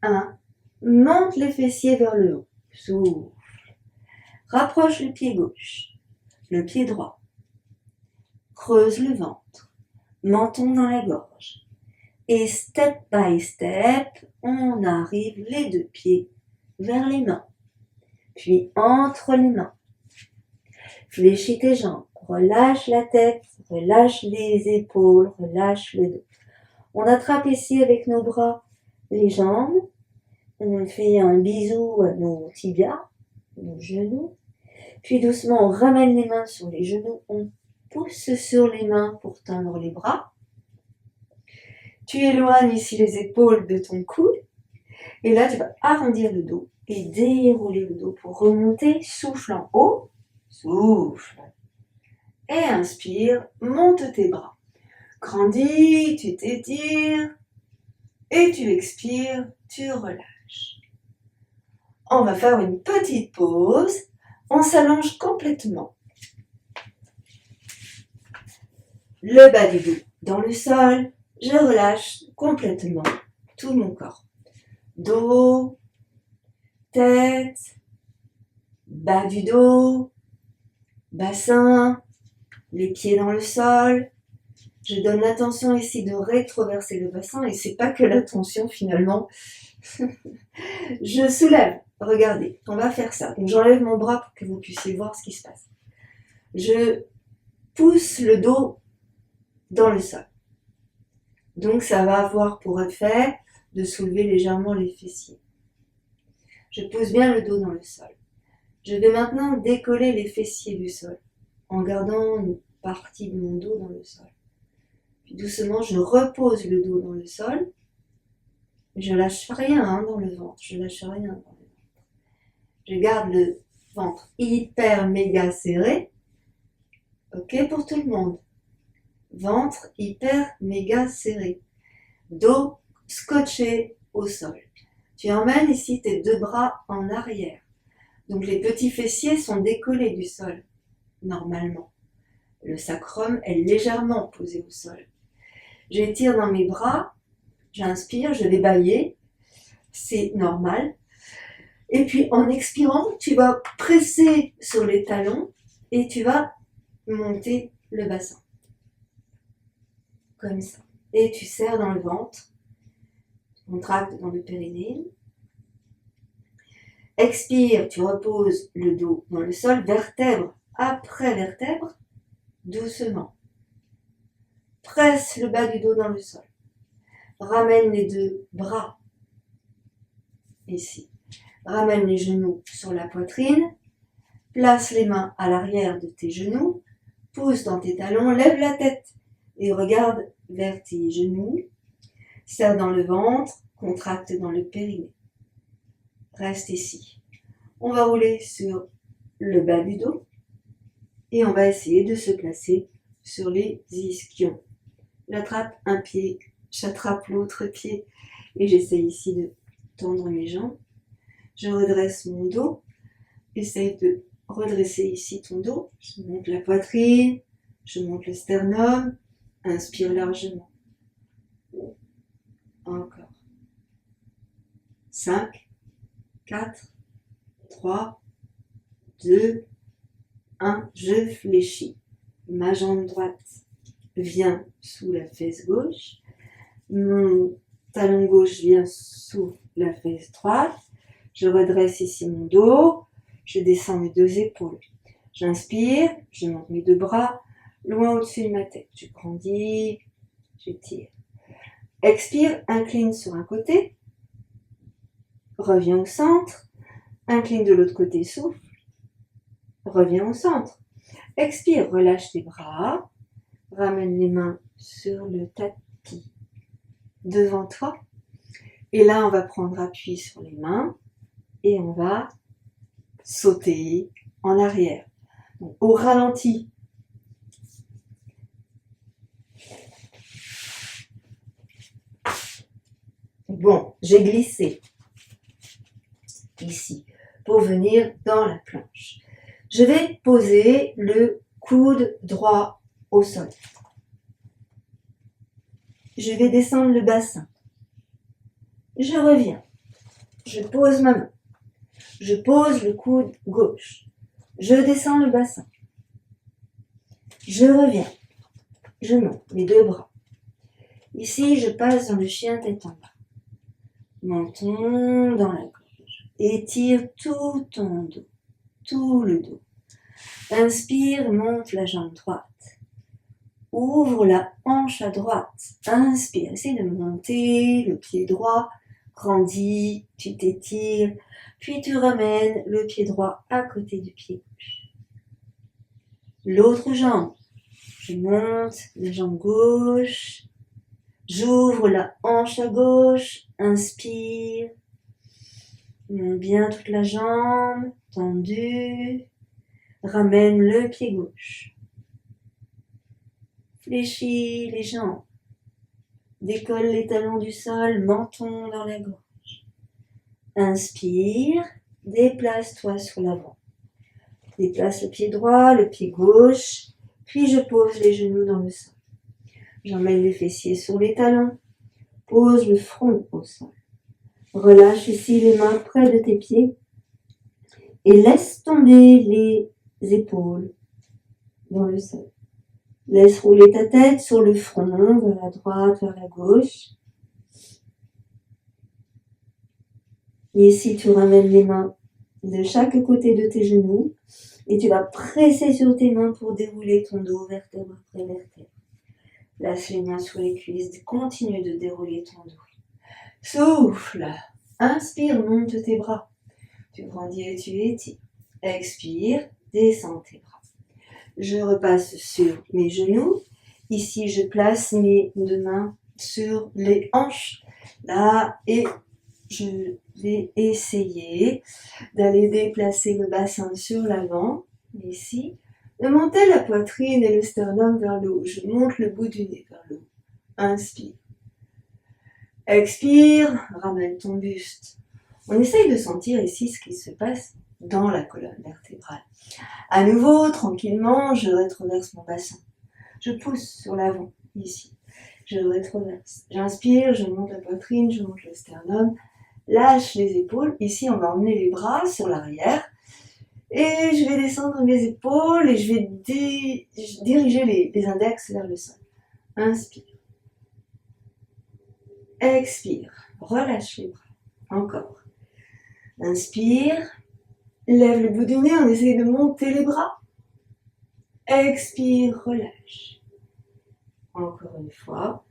1. Monte les fessiers vers le haut. Souffle. Rapproche le pied gauche, le pied droit. Creuse le ventre. Menton dans la gorge. Et step by step, on arrive les deux pieds vers les mains. Puis entre les mains. Fléchis tes jambes. Relâche la tête. Relâche les épaules. Relâche le dos. On attrape ici avec nos bras les jambes. On fait un bisou à nos tibias, nos genoux. Puis doucement, on ramène les mains sur les genoux. On pousse sur les mains pour tendre les bras. Tu éloignes ici les épaules de ton cou. Et là, tu vas arrondir le dos et dérouler le dos pour remonter. Souffle en haut. Souffle. Et inspire, monte tes bras. Grandis, tu t'étires. Et tu expires, tu relâches. On va faire une petite pause. On s'allonge complètement. Le bas du dos dans le sol. Je relâche complètement tout mon corps. Dos, tête, bas du dos, bassin, les pieds dans le sol. Je donne l'attention ici de rétroverser le bassin et c'est pas que l'attention finalement. Je soulève. Regardez, on va faire ça. Donc j'enlève mon bras pour que vous puissiez voir ce qui se passe. Je pousse le dos dans le sol. Donc ça va avoir pour effet de soulever légèrement les fessiers. Je pousse bien le dos dans le sol. Je vais maintenant décoller les fessiers du sol en gardant une partie de mon dos dans le sol. Puis doucement, je repose le dos dans le sol. Je lâche rien dans le ventre. Je lâche rien dans le ventre. Je garde le ventre hyper méga serré. Ok pour tout le monde. Ventre hyper méga serré. Dos scotché au sol. Tu emmènes ici tes deux bras en arrière. Donc les petits fessiers sont décollés du sol, normalement. Le sacrum est légèrement posé au sol. J'étire dans mes bras, j'inspire, je vais bâiller, c'est normal. Et puis en expirant, tu vas presser sur les talons et tu vas monter le bassin. Comme ça. Et tu serres dans le ventre, tu contractes dans le périnée. Expire, tu reposes le dos dans le sol, vertèbre après vertèbre, doucement. Presse le bas du dos dans le sol. Ramène les deux bras ici. Ramène les genoux sur la poitrine. Place les mains à l'arrière de tes genoux. Pousse dans tes talons. Lève la tête et regarde vers tes genoux. Serre dans le ventre. Contracte dans le périnée. Reste ici. On va rouler sur le bas du dos et on va essayer de se placer sur les ischions. J'attrape un pied, j'attrape l'autre pied et j'essaie ici de tendre mes jambes. Je redresse mon dos, essaye de redresser ici ton dos. Je monte la poitrine, je monte le sternum, inspire largement. Encore. 5, 4, 3, 2, 1. Je fléchis. Ma jambe droite vient sous la fesse gauche. Mon talon gauche vient sous la fesse droite. Je redresse ici mon dos. Je descends mes deux épaules. J'inspire. Je monte mes deux bras loin au-dessus de ma tête. Je grandis. J'étire. Expire. Incline sur un côté. Reviens au centre. Incline de l'autre côté. Souffle. Reviens au centre. Expire. Relâche tes bras. Ramène les mains sur le tapis devant toi. Et là, on va prendre appui sur les mains et on va sauter en arrière. Donc, au ralenti. Bon, j'ai glissé ici pour venir dans la planche. Je vais poser le coude droit au sol. Je vais descendre le bassin. Je reviens. Je pose ma main. Je pose le coude gauche. Je descends le bassin. Je reviens. Je monte mes deux bras. Ici, je passe dans le chien tête en bas. Menton dans la gorge. Étire tout ton dos. Tout le dos. Inspire, monte la jambe droite. Ouvre la hanche à droite. Inspire, essaie de monter le pied droit. Grandis, tu t'étires. Puis tu ramènes le pied droit à côté du pied gauche. L'autre jambe. Je monte la jambe gauche. J'ouvre la hanche à gauche. Inspire. Monte bien toute la jambe. Tendue. Ramène le pied gauche. Fléchis les jambes. décolle les talons du sol, menton dans la gorge. Inspire, déplace-toi sur l'avant. Déplace le pied droit, le pied gauche, puis je pose les genoux dans le sol. J'emmène les fessiers sur les talons, pose le front au sol. Relâche ici les mains près de tes pieds et laisse tomber les épaules dans le sol. Laisse rouler ta tête sur le front, vers la droite, vers la gauche. Et ici, tu ramènes les mains de chaque côté de tes genoux et tu vas presser sur tes mains pour dérouler ton dos vertèbre après vertèbre. Lâche les mains sur les cuisses, continue de dérouler ton dos. Souffle, inspire, monte tes bras. Tu grandis et tu étires. Expire, descends tes bras. Je repasse sur mes genoux. Ici, je place mes deux mains sur les hanches. Là, et je vais essayer d'aller déplacer le bassin sur l'avant. Ici, de monter la poitrine et le sternum vers le haut. Je monte le bout du nez vers le haut. Inspire. Expire, ramène ton buste. On essaye de sentir ici ce qui se passe dans la colonne vertébrale. À nouveau, tranquillement, je rétroverse mon bassin. Je pousse sur l'avant, ici. Je rétroverse. J'inspire, je monte la poitrine, je monte le sternum. Lâche les épaules. Ici, on va emmener les bras sur l'arrière. Et je vais descendre mes épaules et je vais diriger les index vers le sol. Inspire. Expire. Relâche les bras. Encore. Inspire. Lève le bout du nez, on essaye de monter les bras. Expire, relâche. Encore une fois.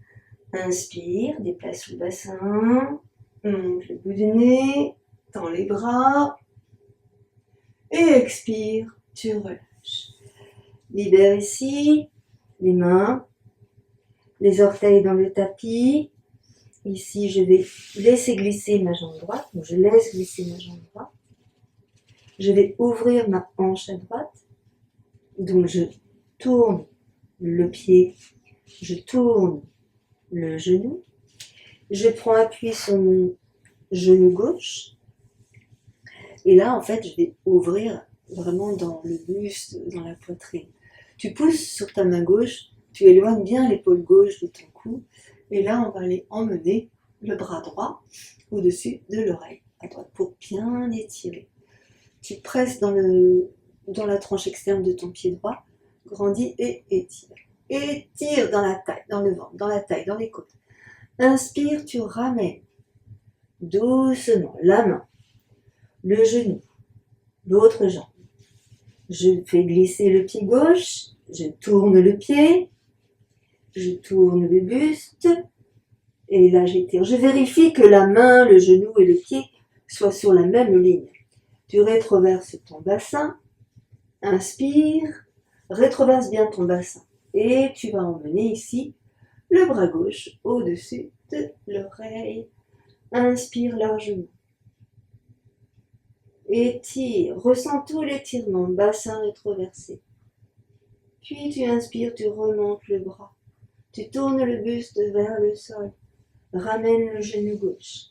Inspire, déplace le bassin. Monte le bout du nez. Tends les bras. Et expire, tu relâches. Libère ici les mains, les orteils dans le tapis. Ici, je vais laisser glisser ma jambe droite. Donc, je laisse glisser ma jambe droite. Je vais ouvrir ma hanche à droite. Donc, je tourne le pied. Je tourne le genou. Je prends appui sur mon genou gauche. Et là, en fait, je vais ouvrir vraiment dans le buste, dans la poitrine. Tu pousses sur ta main gauche, tu éloignes bien l'épaule gauche de ton cou. Et là, on va aller emmener le bras droit au-dessus de l'oreille à droite pour bien étirer. Tu presses dans la tranche externe de ton pied droit, grandis et étire. Étire dans la taille, dans le ventre, dans la taille, dans les côtes. Inspire, tu ramènes doucement la main, le genou, l'autre jambe. Je fais glisser le pied gauche, je tourne le pied, je tourne le buste, et là j'étire. Je vérifie que la main, le genou et le pied soient sur la même ligne. Tu rétroverses ton bassin, inspire, rétroverse bien ton bassin. Et tu vas emmener ici le bras gauche au-dessus de l'oreille. Inspire largement. Étire, ressens tout l'étirement, bassin rétroversé. Puis tu inspires, tu remontes le bras. Tu tournes le buste vers le sol. Ramène le genou gauche.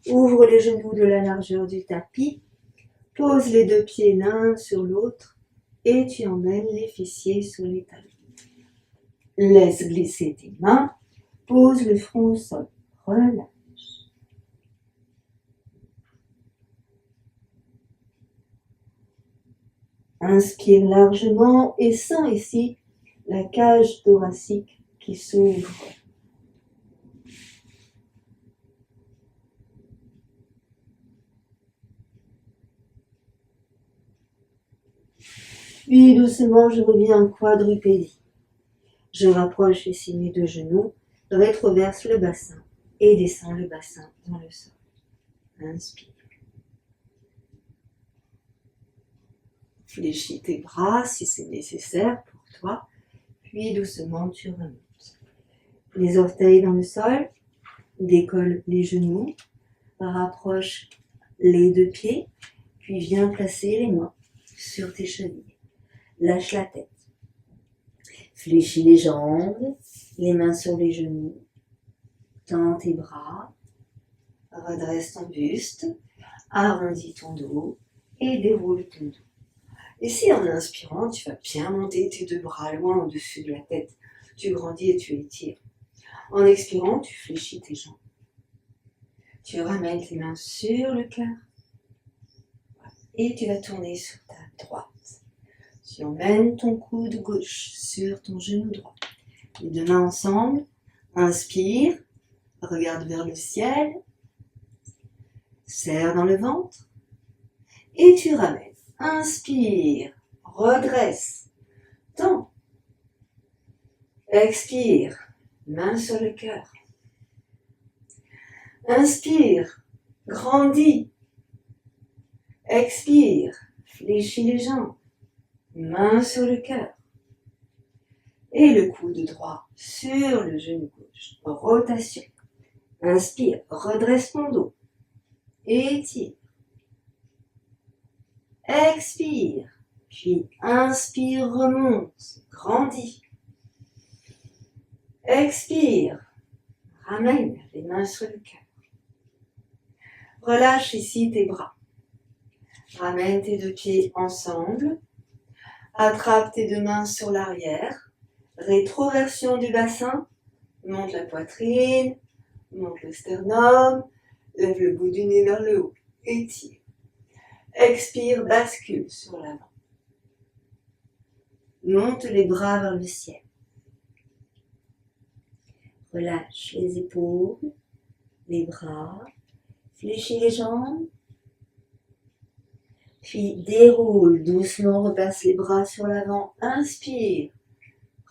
Ouvre les genoux de la largeur du tapis. Pose les deux pieds l'un sur l'autre et tu emmènes les fessiers sur les talons. Laisse glisser tes mains. Pose le front au sol. Relâche. Inspire largement et sens ici la cage thoracique qui s'ouvre. Puis doucement, je reviens en quadrupédie. Je rapproche ici mes deux genoux, rétroverse le bassin et descends le bassin dans le sol. Inspire. Fléchis tes bras si c'est nécessaire pour toi, puis doucement tu remontes. Les orteils dans le sol, décolle les genoux, rapproche les deux pieds, puis viens placer les mains sur tes chevilles. Lâche la tête. Fléchis les jambes, les mains sur les genoux. Tends tes bras, redresse ton buste, arrondis ton dos et déroule ton dos. Ici, en inspirant, tu vas bien monter tes deux bras loin au-dessus de la tête. Tu grandis et tu étires. En expirant, tu fléchis tes jambes. Tu ramènes tes mains sur le cœur et tu vas tourner sur ta droite. Tu emmènes ton coude gauche sur ton genou droit. Les deux mains ensemble. Inspire, regarde vers le ciel, serre dans le ventre et tu ramènes. Inspire, redresse, tends. Expire, main sur le cœur. Inspire, grandis. Expire, fléchis les jambes, main sur le cœur. Et le coude droit sur le genou gauche. Rotation. Inspire, redresse ton dos. Étire. Expire. Puis inspire, remonte. Grandis. Expire. Ramène les mains sur le cœur. Relâche ici tes bras. Ramène tes deux pieds ensemble. Attrape tes deux mains sur l'arrière. Rétroversion du bassin, monte la poitrine, monte le sternum, lève le bout du nez vers le haut, étire. Expire, bascule sur l'avant. Monte les bras vers le ciel. Relâche les épaules, les bras, fléchis les jambes. Puis déroule doucement, repasse les bras sur l'avant, inspire.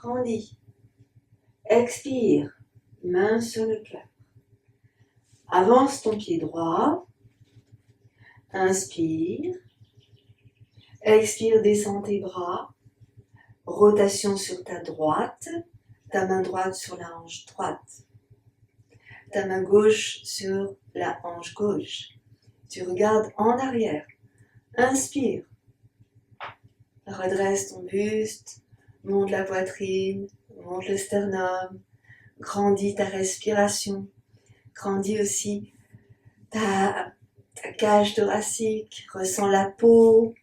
Grandis. Expire, main sur le cœur. Avance ton pied droit. Inspire. Expire, descends tes bras. Rotation sur ta droite. Ta main droite sur la hanche droite. Ta main gauche sur la hanche gauche. Tu regardes en arrière. Inspire. Redresse ton buste. Monte la poitrine. Monte le sternum, grandis ta respiration, grandis aussi ta cage thoracique, ressens la peau,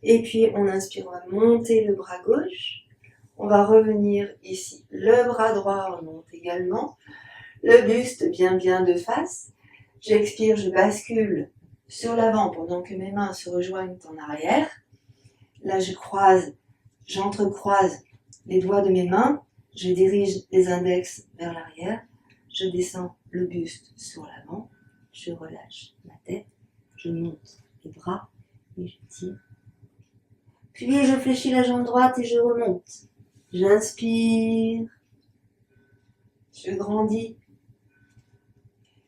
et puis on inspire, on va monter le bras gauche, on va revenir ici, le bras droit remonte également, le buste bien de face, j'expire, je bascule sur l'avant pendant que mes mains se rejoignent en arrière, là j'entrecroise les doigts de mes mains, je dirige les index vers l'arrière, je descends le buste sur l'avant, je relâche ma tête, je monte les bras et je tire. Puis je fléchis la jambe droite et je remonte. J'inspire, je grandis,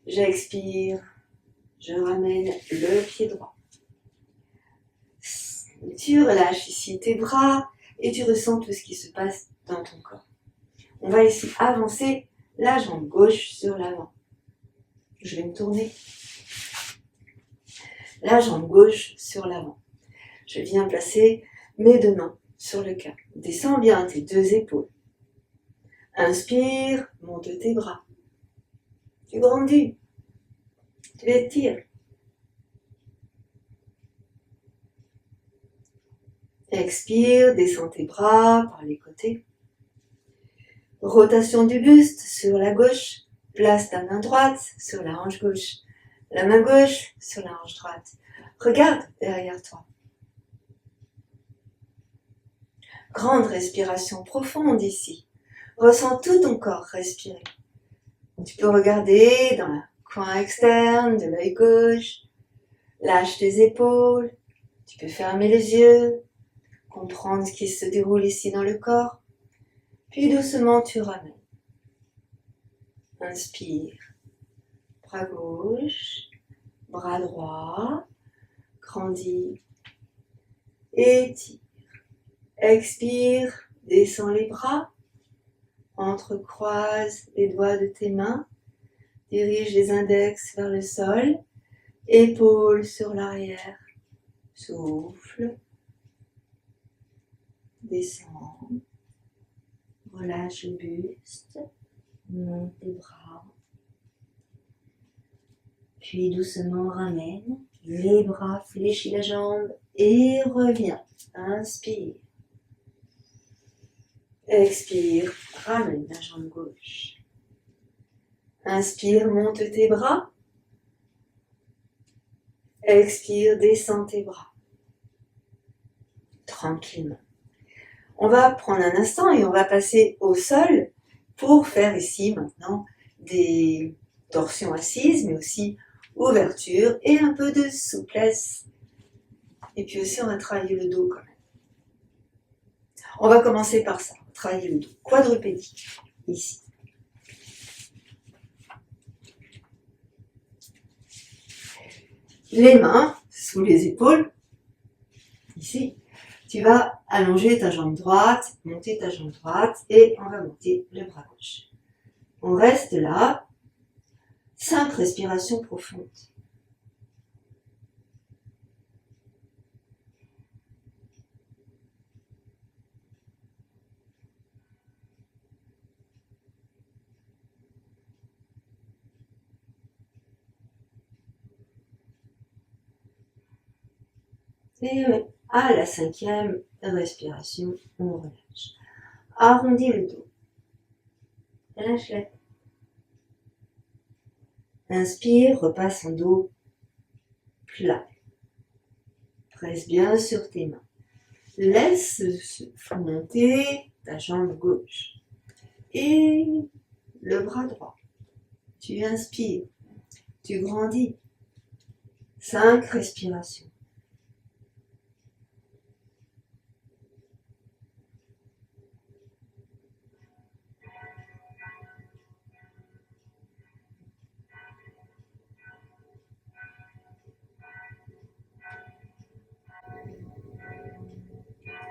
j'expire, je ramène le pied droit. Tu relâches ici tes bras et tu ressens tout ce qui se passe dans ton corps. On va ici avancer la jambe gauche sur l'avant. Je vais me tourner. La jambe gauche sur l'avant. Je viens placer mes deux mains sur le cœur. Descends bien tes deux épaules. Inspire, monte tes bras. Tu grandis. Tu étires. Expire, descends tes bras par les côtés. Rotation du buste sur la gauche. Place ta main droite sur la hanche gauche. La main gauche sur la hanche droite. Regarde derrière toi. Grande respiration profonde ici. Ressens tout ton corps respirer. Tu peux regarder dans le coin externe de l'œil gauche. Lâche tes épaules. Tu peux fermer les yeux. Comprendre ce qui se déroule ici dans le corps. Puis doucement tu ramènes. Inspire. Bras gauche. Bras droit. Grandis. Étire. Expire. Descends les bras. Entrecroise les doigts de tes mains. Dirige les index vers le sol. Épaules sur l'arrière. Souffle. Descends. Relâche le buste. Monte les bras. Puis doucement ramène les bras, fléchis la jambe et reviens. Inspire. Expire, ramène la jambe gauche. Inspire, monte tes bras. Expire, descends tes bras. Tranquillement. On va prendre un instant et on va passer au sol pour faire ici maintenant des torsions assises, mais aussi ouverture et un peu de souplesse. Et puis aussi, on va travailler le dos quand même. On va commencer par ça, travailler le dos. Quadrupédie, ici. Les mains sous les épaules, ici. Tu vas allonger ta jambe droite, monter ta jambe droite et on va monter le bras gauche. On reste là. 5 respirations profondes. Et à la 5e respiration, on relâche. Arrondis le dos. Lâche la tête. Inspire, repasse en dos plat. Presse bien sur tes mains. Laisse monter ta jambe gauche. Et le bras droit. Tu inspires. Tu grandis. 5 respirations.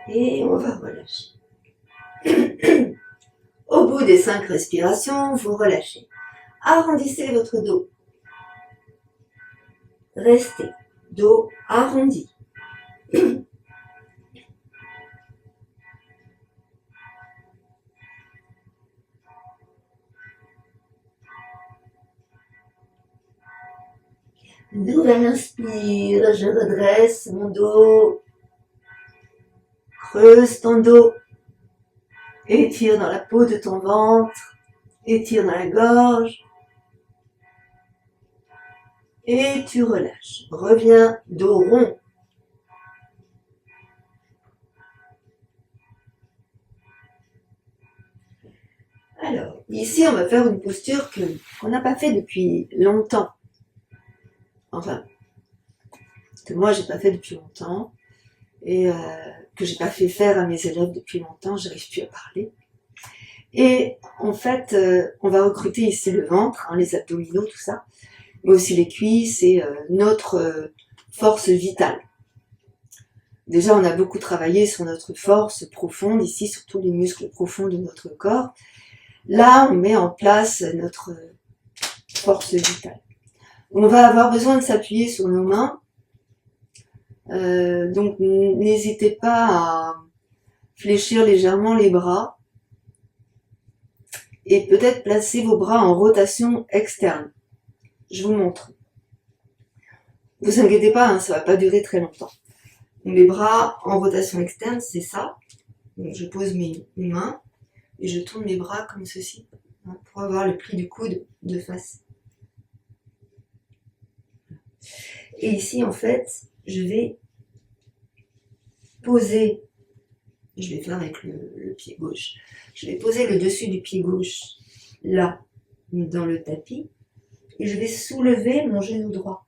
Et on va relâcher. Au bout des 5 respirations, vous relâchez. Arrondissez votre dos. Restez. Dos arrondi. Nouvelle inspire, je redresse mon dos. Creuse ton dos. Étire dans la peau de ton ventre. Étire dans la gorge. Et tu relâches. Reviens, dos rond. Alors, ici, on va faire une posture qu'on n'a pas fait depuis longtemps. Enfin, que moi, j'ai pas fait depuis longtemps. Et que j'ai pas fait faire à mes élèves depuis longtemps, j'arrive plus à parler. Et en fait, on va recruter ici le ventre, les abdominaux, tout ça, mais aussi les cuisses et notre force vitale. Déjà, on a beaucoup travaillé sur notre force profonde, ici, sur tous les muscles profonds de notre corps. Là, on met en place notre force vitale. On va avoir besoin de s'appuyer sur nos mains. Donc, n'hésitez pas à fléchir légèrement les bras et peut-être placer vos bras en rotation externe. Je vous montre. Ne vous inquiétez pas, ça va pas durer très longtemps. Donc, les bras en rotation externe, c'est ça. Donc, je pose mes mains et je tourne mes bras comme ceci pour avoir le pli du coude de face. Et ici, en fait, je vais poser, je vais faire avec le pied gauche, je vais poser le dessus du pied gauche là, dans le tapis, et je vais soulever mon genou droit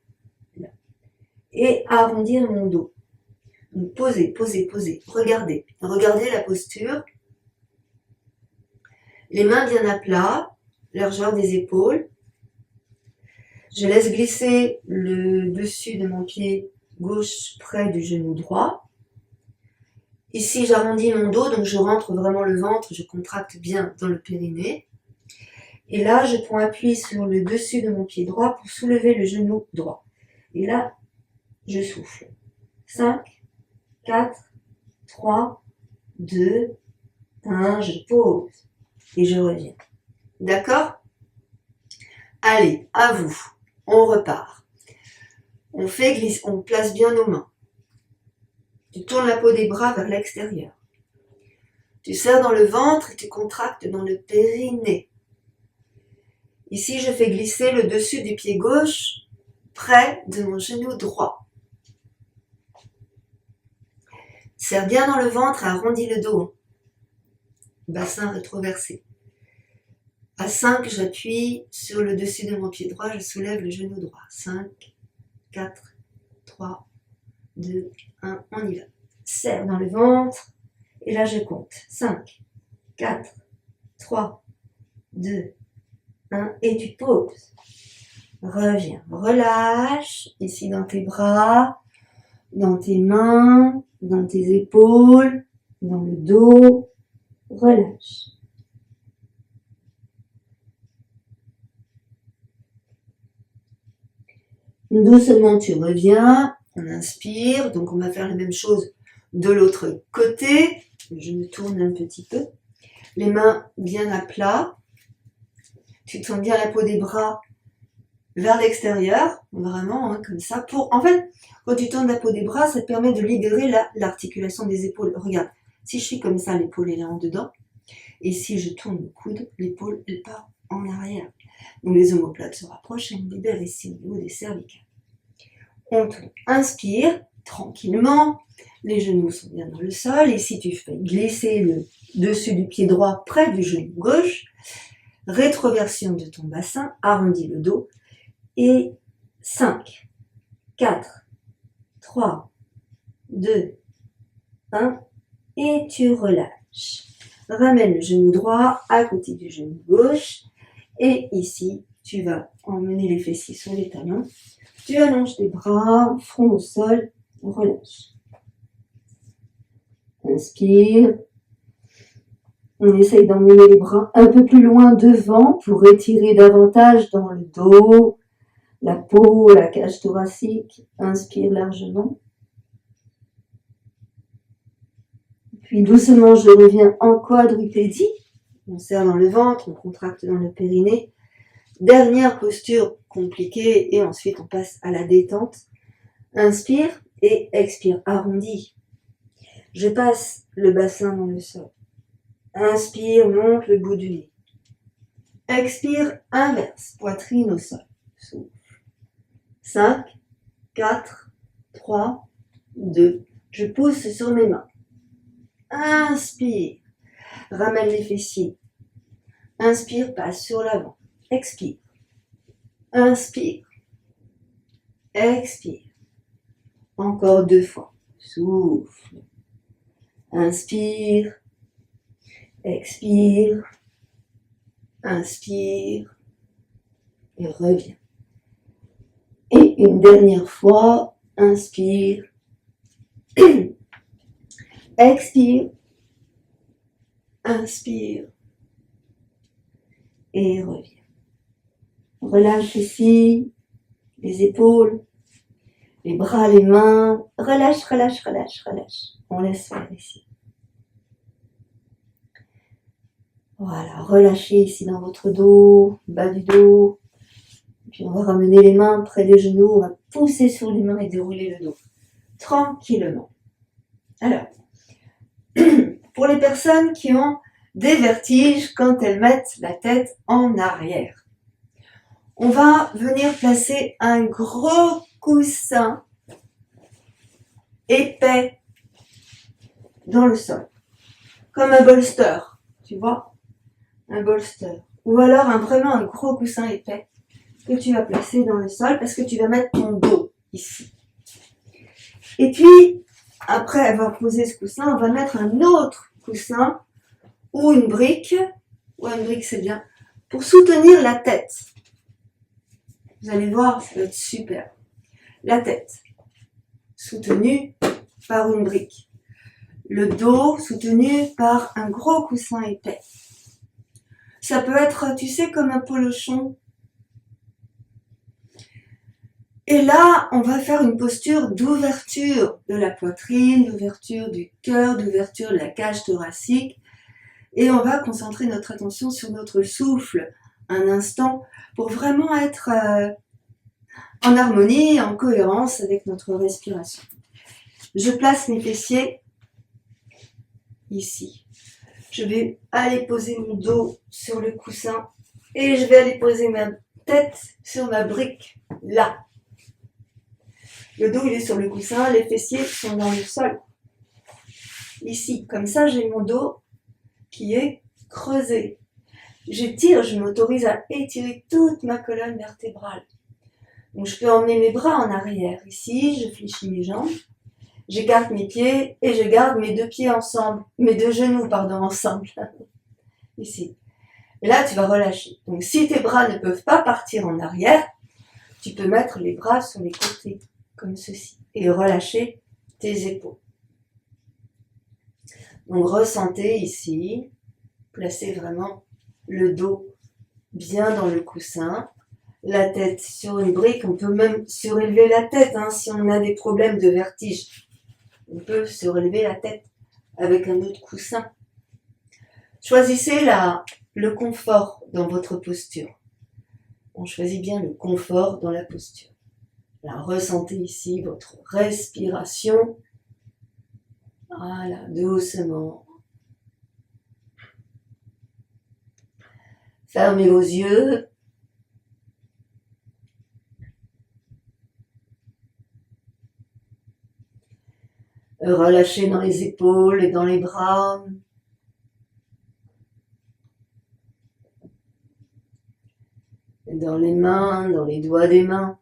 là, et arrondir mon dos. Donc posez, posez, posez, regardez la posture, les mains bien à plat, largeur des épaules. Je laisse glisser le dessus de mon pied gauche près du genou droit. Ici, j'arrondis mon dos, donc je rentre vraiment le ventre, je contracte bien dans le périnée. Et là, je prends appui sur le dessus de mon pied droit pour soulever le genou droit. Et là, je souffle. 5, 4, 3, 2, 1, je pose. Et je reviens. D'accord ? Allez, à vous. On repart. on place bien nos mains. Tu tournes la peau des bras vers l'extérieur. Tu serres dans le ventre et tu contractes dans le périnée. Ici, je fais glisser le dessus du pied gauche près de mon genou droit. Serre bien dans le ventre et arrondis le dos. Bassin rétroversé. À 5, j'appuie sur le dessus de mon pied droit, je soulève le genou droit. 5, 4, 3, 2, 1, on y va. Serre dans le ventre et là je compte. 5, 4, 3, 2, 1 et tu poses. Reviens, relâche ici dans tes bras, dans tes mains, dans tes épaules, dans le dos. Relâche. Doucement, tu reviens, on inspire, donc on va faire la même chose de l'autre côté. Je me tourne un petit peu. Les mains bien à plat. Tu tournes bien la peau des bras vers l'extérieur, vraiment, hein, comme ça. En fait, quand tu tournes la peau des bras, ça te permet de libérer l'articulation des épaules. Regarde, si je suis comme ça, l'épaule est là en dedans. Et si je tourne le coude, l'épaule, elle part en arrière. Donc les omoplates se rapprochent et on libère ici au niveau des cervicales. On tourne. Inspire tranquillement. Les genoux sont bien dans le sol. Ici, tu fais glisser le dessus du pied droit près du genou gauche. Rétroversion de ton bassin. Arrondis le dos. Et 5, 4, 3, 2, 1. Et tu relâches. Ramène le genou droit à côté du genou gauche. Et ici, tu vas emmener les fessiers sur les talons. Tu allonges tes bras, front au sol, relâche. Inspire. On essaye d'emmener les bras un peu plus loin devant pour étirer davantage dans le dos, la peau, la cage thoracique. Inspire largement. Puis doucement, je reviens en quadrupédie. On serre dans le ventre, on contracte dans le périnée. Dernière posture compliquée et ensuite on passe à la détente. Inspire et expire, arrondi. Je passe le bassin dans le sol. Inspire, monte le bout du nez. Expire, inverse, poitrine au sol. Souffle. 5, 4, 3, 2. Je pousse sur mes mains. Inspire. Ramène les fessiers. Inspire, passe sur l'avant. Expire. Inspire. Expire. Encore 2 fois. Souffle. Inspire. Expire. Inspire. Et reviens. Et une dernière fois. Inspire. Expire. Inspire. Et reviens. Relâche ici les épaules, les bras, les mains. Relâche, relâche, relâche, relâche. On laisse faire ici. Voilà, relâchez ici dans votre dos, bas du dos. Puis on va ramener les mains près des genoux. On va pousser sur les mains et dérouler le dos. Tranquillement. Alors, pour les personnes qui ont des vertiges quand elles mettent la tête en arrière, on va venir placer un gros coussin épais dans le sol, comme un bolster, tu vois, un bolster. Ou alors vraiment un gros coussin épais que tu vas placer dans le sol parce que tu vas mettre ton dos ici. Et puis, après avoir posé ce coussin, on va mettre un autre coussin ou une brique c'est bien, pour soutenir la tête. Vous allez voir, ça va être super. La tête, soutenue par une brique. Le dos, soutenu par un gros coussin épais. Ça peut être, tu sais, comme un polochon. Et là, on va faire une posture d'ouverture de la poitrine, d'ouverture du cœur, d'ouverture de la cage thoracique. Et on va concentrer notre attention sur notre souffle un instant pour vraiment être en harmonie, en cohérence avec notre respiration. Je place mes fessiers ici. Je vais aller poser mon dos sur le coussin et je vais aller poser ma tête sur ma brique, là. Le dos, il est sur le coussin, les fessiers sont dans le sol. Ici, comme ça, j'ai mon dos qui est creusé. J'étire, je m'autorise à étirer toute ma colonne vertébrale. Donc, je peux emmener mes bras en arrière. Ici, je fléchis mes jambes. J'écarte mes pieds et je garde mes deux pieds ensemble. Mes deux genoux, pardon, ensemble. Ici. Et là, tu vas relâcher. Donc, si tes bras ne peuvent pas partir en arrière, tu peux mettre les bras sur les côtés, comme ceci. Et relâcher tes épaules. Donc, ressentez ici. Placez vraiment le dos bien dans le coussin. La tête sur une brique. On peut même surélever la tête si on a des problèmes de vertige. On peut surélever la tête avec un autre coussin. Choisissez le confort dans votre posture. On choisit bien le confort dans la posture. Là, ressentez ici votre respiration. Voilà, doucement. Fermez vos yeux. Relâchez dans les épaules et dans les bras. Dans les mains, dans les doigts des mains.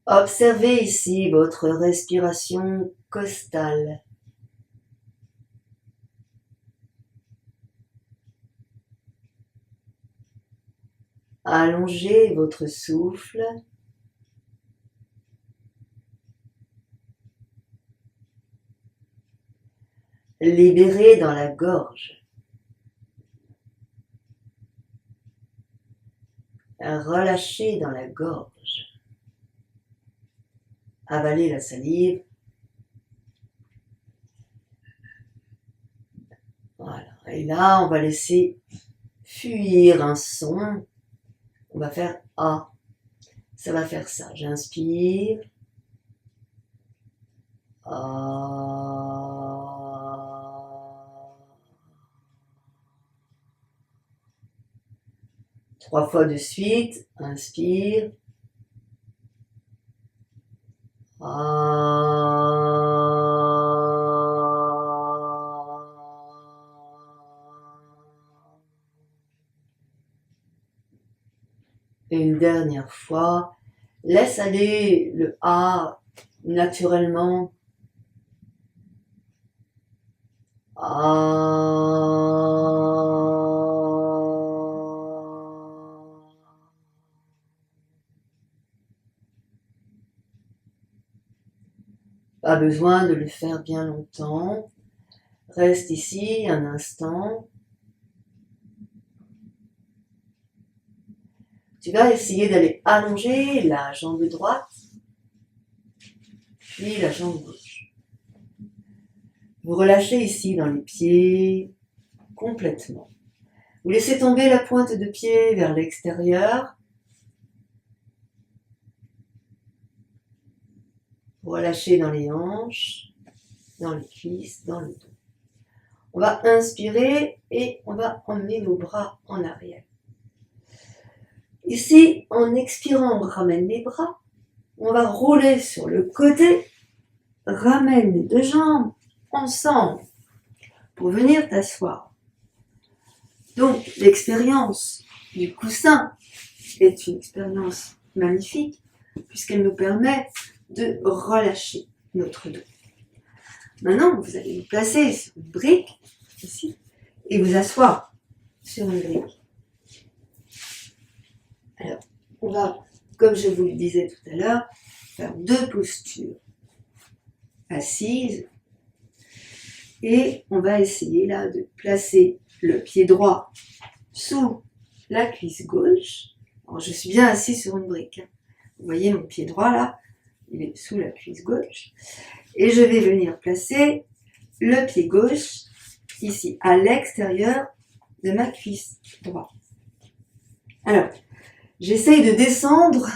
Observez ici votre respiration costale. Allongez votre souffle. Libérez dans la gorge. Relâchez dans la gorge. Avalez la salive. Voilà. Et là, on va laisser fuir un son. On va faire A. Ça va faire ça. J'inspire. A. 3 fois de suite. Inspire. Et une dernière fois, laisse aller le A naturellement. Pas besoin de le faire bien longtemps. Reste ici un instant. Tu vas essayer d'aller allonger la jambe droite, puis la jambe gauche. Vous relâchez ici dans les pieds complètement. Vous laissez tomber la pointe de pied vers l'extérieur. Vous relâchez dans les hanches, dans les cuisses, dans le dos. On va inspirer et on va emmener nos bras en arrière. Ici, en expirant, on ramène les bras. On va rouler sur le côté. Ramène les deux jambes ensemble pour venir t'asseoir. Donc, l'expérience du coussin est une expérience magnifique puisqu'elle nous permet de relâcher notre dos. Maintenant, vous allez vous placer sur une brique, ici, et vous asseoir sur une brique. Alors, on va, comme je vous le disais tout à l'heure, faire 2 postures. Assise. Et on va essayer là de placer le pied droit sous la cuisse gauche. Alors, je suis bien assise sur une brique. Vous voyez mon pied droit là, il est sous la cuisse gauche. Et je vais venir placer le pied gauche ici, à l'extérieur de ma cuisse droite. Alors, j'essaye de descendre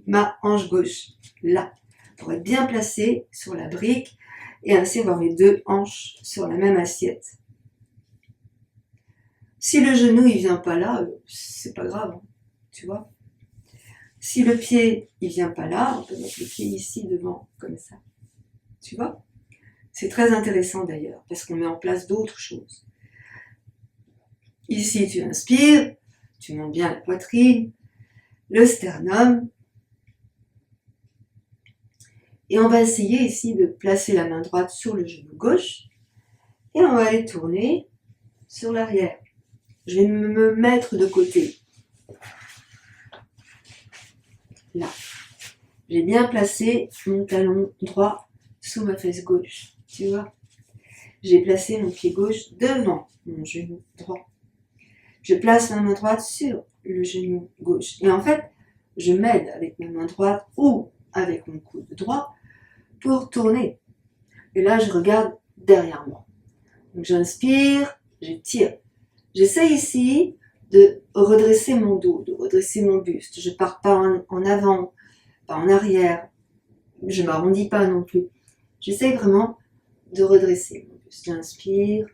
ma hanche gauche, là, pour être bien placée sur la brique et ainsi avoir mes deux hanches sur la même assiette. Si le genou il vient pas là, c'est pas grave, hein, tu vois. Si le pied il vient pas là, on peut mettre le pied ici devant, comme ça. Tu vois? C'est très intéressant d'ailleurs, parce qu'on met en place d'autres choses. Ici, tu inspires, tu montes bien la poitrine, le sternum. Et on va essayer ici de placer la main droite sur le genou gauche. Et on va aller tourner sur l'arrière. Je vais me mettre de côté. Là. J'ai bien placé mon talon droit sous ma fesse gauche. Tu vois? J'ai placé mon pied gauche devant mon genou droit. Je place ma main droite sur le genou gauche. Et en fait, je m'aide avec ma main droite ou avec mon coude droit pour tourner. Et là, je regarde derrière moi. Donc j'inspire, j'étire. J'essaie ici de redresser mon dos, de redresser mon buste. Je ne pars pas en avant, pas en arrière. Je ne m'arrondis pas non plus. J'essaie vraiment de redresser mon buste. J'inspire.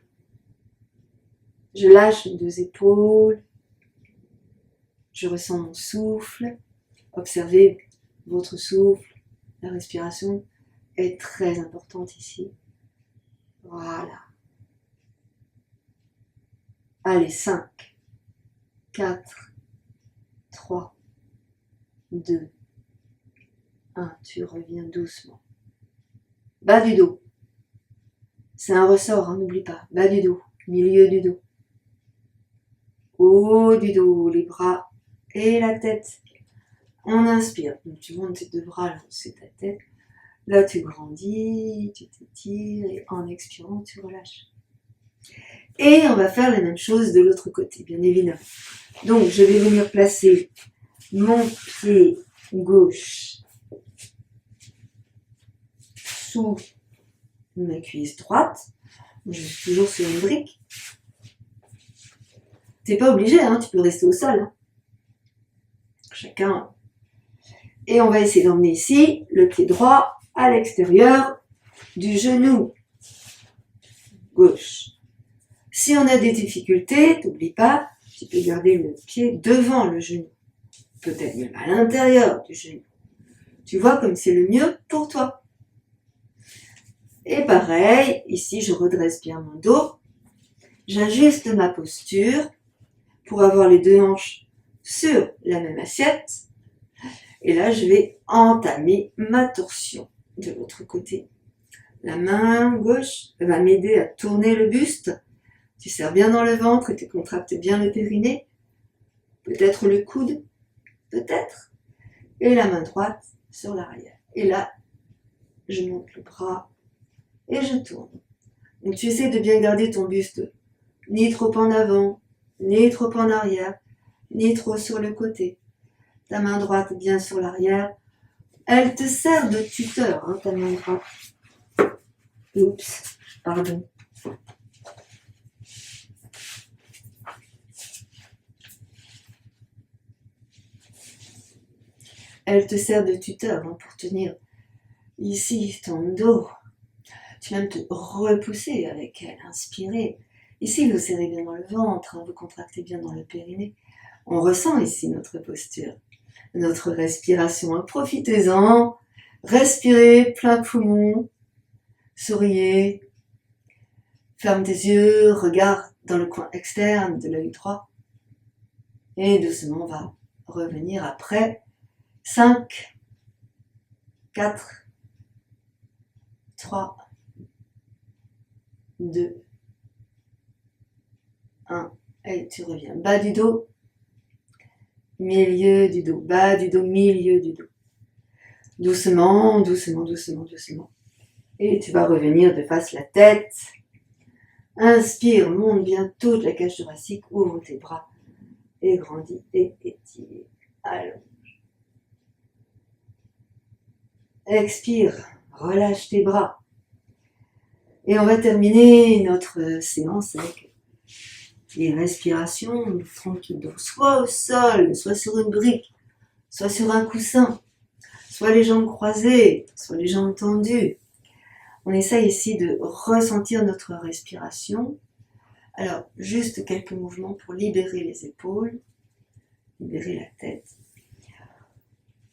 Je lâche mes deux épaules. Je ressens mon souffle. Observez votre souffle. La respiration est très importante ici. Voilà. Allez, 5, 4, 3, 2, 1. Tu reviens doucement. Bas du dos. C'est un ressort, hein, n'oublie pas. Bas du dos, milieu du dos. Haut du dos, les bras et la tête. On inspire. Donc tu montes tes deux bras, là, c'est ta tête. Là, tu grandis, tu t'étires et en expirant, tu relâches. Et on va faire la même chose de l'autre côté, bien évidemment. Donc, je vais venir placer mon pied gauche sous ma cuisse droite. Je suis toujours sur une brique. T'es pas obligé, hein, tu peux rester au sol. Hein. Chacun. Et on va essayer d'emmener ici le pied droit à l'extérieur du genou gauche. Si on a des difficultés, n'oublie pas, tu peux garder le pied devant le genou. Peut-être même à l'intérieur du genou. Tu vois comme c'est le mieux pour toi. Et pareil, ici je redresse bien mon dos. J'ajuste ma posture pour avoir les deux hanches sur la même assiette. Et là, je vais entamer ma torsion de l'autre côté. La main gauche va m'aider à tourner le buste. Tu serres bien dans le ventre et tu contractes bien le périnée. Peut-être le coude, peut-être. Et la main droite sur l'arrière. Et là, je monte le bras et je tourne. Donc tu essaies de bien garder ton buste, ni trop en avant, ni trop en arrière, ni trop sur le côté. Ta main droite bien sur l'arrière. Elle te sert de tuteur, hein, ta main droite. Oups, pardon. Elle te sert de tuteur, hein, pour tenir ici ton dos. Tu vas même te repousser avec elle, inspirer. Ici, vous serrez bien dans le ventre, hein, vous contractez bien dans le périnée. On ressent ici notre posture, notre respiration. Hein. Profitez-en, respirez plein poumon, souriez, ferme tes yeux, regarde dans le coin externe de l'œil droit. Et doucement, on va revenir après 5, 4, 3, 2, 1. Et tu reviens. Bas du dos, milieu du dos. Bas du dos, milieu du dos. Doucement, doucement, doucement, doucement. Et tu vas revenir de face la tête. Inspire, monte bien toute la cage thoracique, ouvre tes bras et grandis et étire. Allonge. Expire, relâche tes bras. Et on va terminer notre séance avec les respirations tranquilles. Donc soit au sol, soit sur une brique, soit sur un coussin, soit les jambes croisées, soit les jambes tendues. On essaye ici de ressentir notre respiration. Alors, juste quelques mouvements pour libérer les épaules, libérer la tête.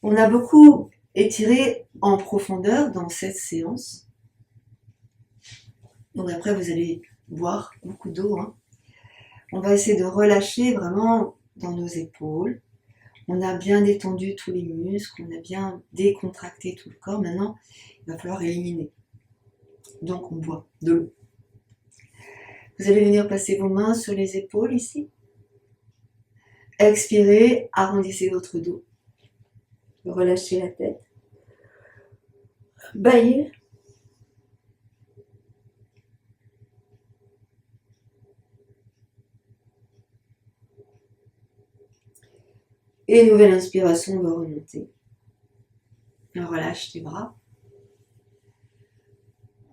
On a beaucoup étiré en profondeur dans cette séance. Donc après, vous allez boire beaucoup d'eau. On va essayer de relâcher vraiment dans nos épaules. On a bien détendu tous les muscles, on a bien décontracté tout le corps. Maintenant, il va falloir éliminer. Donc on boit de l'eau. Vous allez venir placer vos mains sur les épaules ici. Expirez, arrondissez votre dos. Relâchez la tête. Baillez. Et nouvelle inspiration, on va remonter. Relâche tes bras.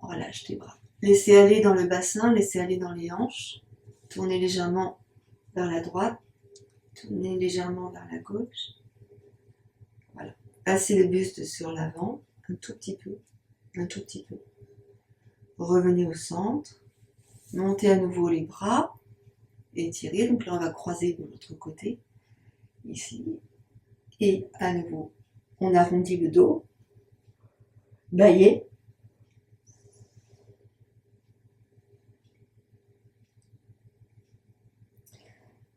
Relâche tes bras. Laissez aller dans le bassin, laissez aller dans les hanches. Tournez légèrement vers la droite. Tournez légèrement vers la gauche. Voilà. Passez le buste sur l'avant, un tout petit peu. Un tout petit peu. Revenez au centre. Montez à nouveau les bras. Étirez. Donc là, on va croiser de l'autre côté. Ici. Et à nouveau, on arrondit le dos. Baillez.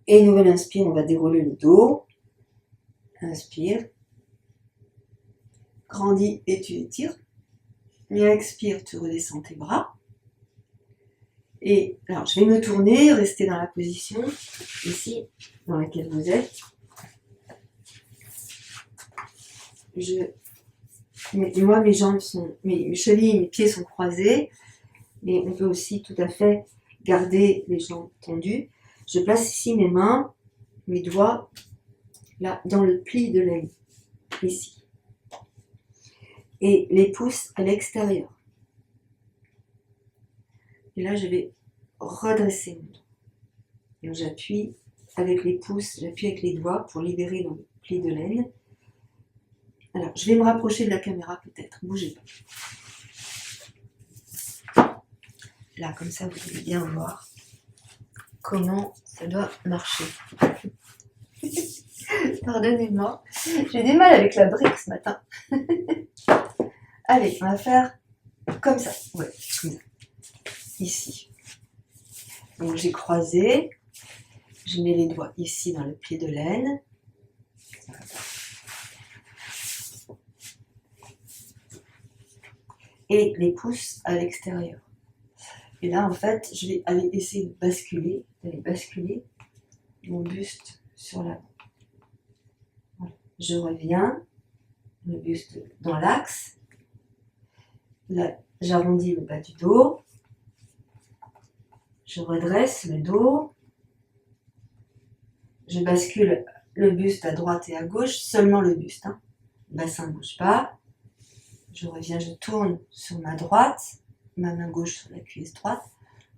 Et nouvelle inspire, on va dérouler le dos. Inspire. Grandis et tu étires. Et expire, tu redescends tes bras. Et alors, je vais me tourner, rester dans la position ici dans laquelle vous êtes. Moi, mes jambes sont, mes chevilles, mes pieds sont croisés, mais on peut aussi tout à fait garder les jambes tendues. Je place ici mes mains, mes doigts, là, dans le pli de l'aine, ici. Et les pouces à l'extérieur. Et là, je vais redresser mon dos. Et j'appuie avec les pouces, j'appuie avec les doigts pour libérer dans le pli de l'aine. Alors, je vais me rapprocher de la caméra peut-être, bougez pas. Là, comme ça, vous allez bien voir comment ça doit marcher. Pardonnez-moi, j'ai du mal avec la brique ce matin. Allez, on va faire comme ça. Ouais, comme ça. Ici. Donc j'ai croisé, je mets les doigts ici dans le pli de l'aine. Et les pouces à l'extérieur. Et là, en fait, je vais aller essayer d'aller basculer mon buste sur l'avant. Voilà. Je reviens, le buste dans l'axe. Là, j'arrondis le bas du dos. Je redresse le dos. Je bascule le buste à droite et à gauche, seulement le buste. Le bassin ne bouge pas. Je reviens, je tourne sur ma droite, ma main gauche sur la cuisse droite.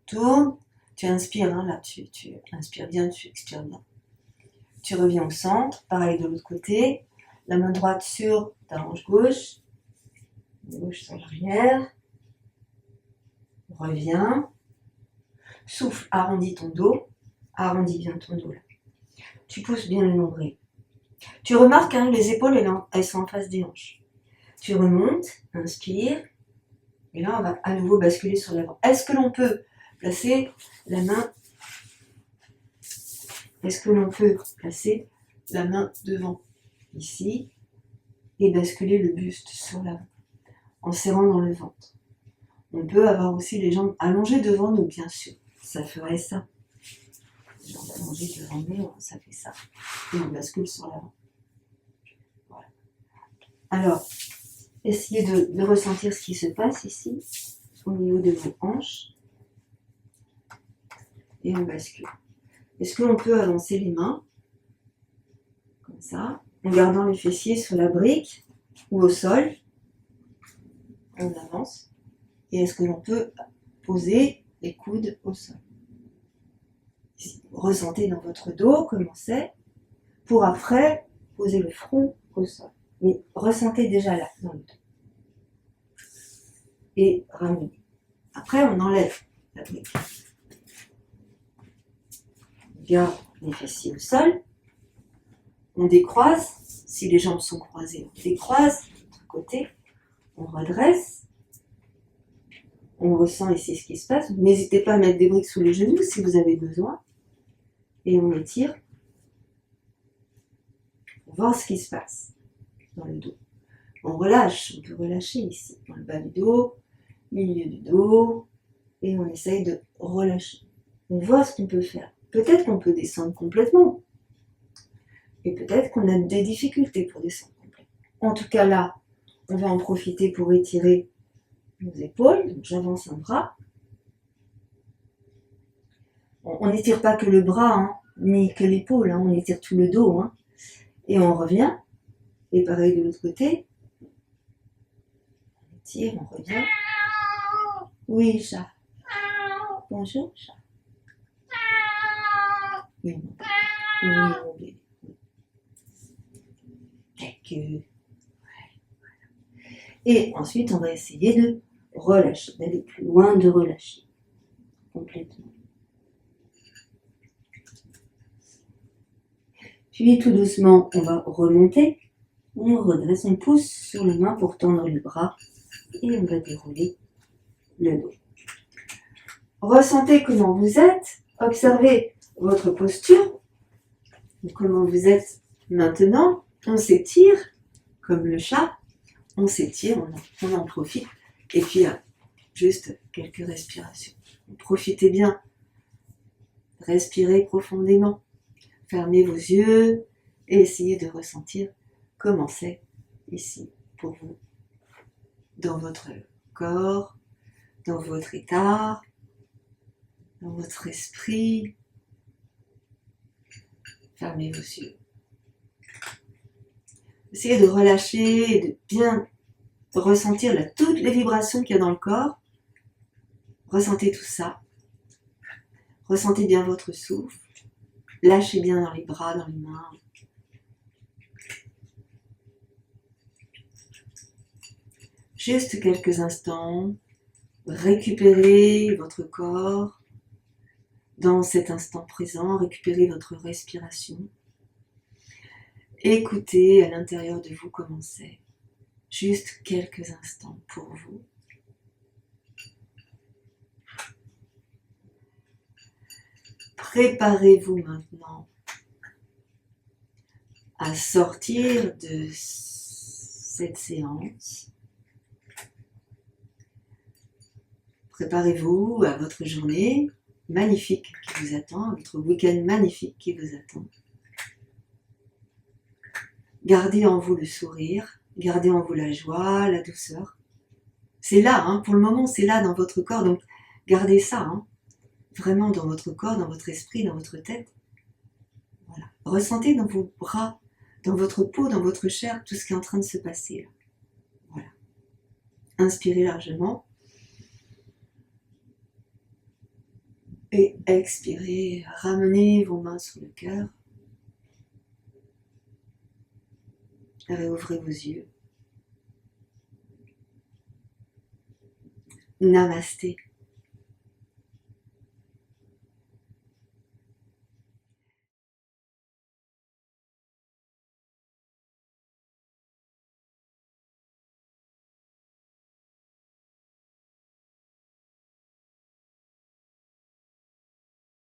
Tourne, tu inspires, là, tu inspires bien, tu expires bien. Tu reviens au centre, pareil de l'autre côté. La main droite sur ta hanche gauche, gauche sur l'arrière. Reviens. Souffle, arrondis ton dos. Arrondis bien ton dos là. Tu pousses bien le nombril. Tu remarques que les épaules, elles sont en face des hanches. Tu remontes, inspire. Et là, on va à nouveau basculer sur l'avant. Est-ce que l'on peut placer la main devant, ici, et basculer le buste sur l'avant, en serrant dans le ventre. On peut avoir aussi les jambes allongées devant nous, bien sûr. Ça ferait ça. Les jambes allongées devant nous, ça fait ça. Et on bascule sur l'avant. Voilà. Alors, essayez de ressentir ce qui se passe ici, au niveau de vos hanches. Et on bascule. Est-ce que l'on peut avancer les mains, comme ça, en gardant les fessiers sur la brique ou au sol? on avance. Et est-ce que l'on peut poser les coudes au sol? Ressentez dans votre dos comment c'est, pour après poser le front au sol. Mais ressentez déjà là, dans le dos. Et ramenez. Après, on enlève la brique. On garde les fessiers au sol. On décroise. Si les jambes sont croisées, on décroise de l'autre côté. On redresse. On ressent ici ce qui se passe. N'hésitez pas à mettre des briques sous les genoux si vous avez besoin. Et on étire pour voir ce qui se passe dans le dos. On relâche, on peut relâcher ici, dans le bas du dos, milieu du dos, et on essaye de relâcher. On voit ce qu'on peut faire. Peut-être qu'on peut descendre complètement, et peut-être qu'on a des difficultés pour descendre complètement. En tout cas là, on va en profiter pour étirer nos épaules. Donc j'avance un bras. On n'étire pas que le bras, hein, ni que l'épaule, hein, on étire tout le dos. Hein. Et on revient. Et pareil de l'autre côté. On étire, on revient. Oui, chat. Bonjour, chat. Oui, mon bébé. Oui, mon bébé. Quelques... Et ensuite, on va essayer de relâcher, d'aller plus loin, de relâcher complètement. Puis tout doucement, on va remonter. On redresse, on pousse sur les mains pour tendre les bras et on va dérouler le dos. Ressentez comment vous êtes, observez votre posture, comment vous êtes maintenant. On s'étire comme le chat, on s'étire, on en profite. Et puis juste quelques respirations. Profitez bien, respirez profondément, fermez vos yeux et essayez de ressentir comment c'est ici pour vous, dans votre corps, dans votre état, dans votre esprit. Fermez vos yeux. Essayez de relâcher et de bien ressentir toutes les vibrations qu'il y a dans le corps. Ressentez tout ça. Ressentez bien votre souffle. Lâchez bien dans les bras, dans les mains. Juste quelques instants. Récupérez votre corps dans cet instant présent. Récupérez votre respiration. Écoutez à l'intérieur de vous comment c'est. Juste quelques instants pour vous. Préparez-vous maintenant à sortir de cette séance. Préparez-vous à votre journée magnifique qui vous attend, à votre week-end magnifique qui vous attend. Gardez en vous le sourire, gardez en vous la joie, la douceur. C'est là, hein, pour le moment, c'est là dans votre corps, donc gardez ça, hein, vraiment dans votre corps, dans votre esprit, dans votre tête. Voilà. Ressentez dans vos bras, dans votre peau, dans votre chair, tout ce qui est en train de se passer là. Voilà. Inspirez largement. Et expirez, ramenez vos mains sur le cœur. Réouvrez vos yeux. Namasté.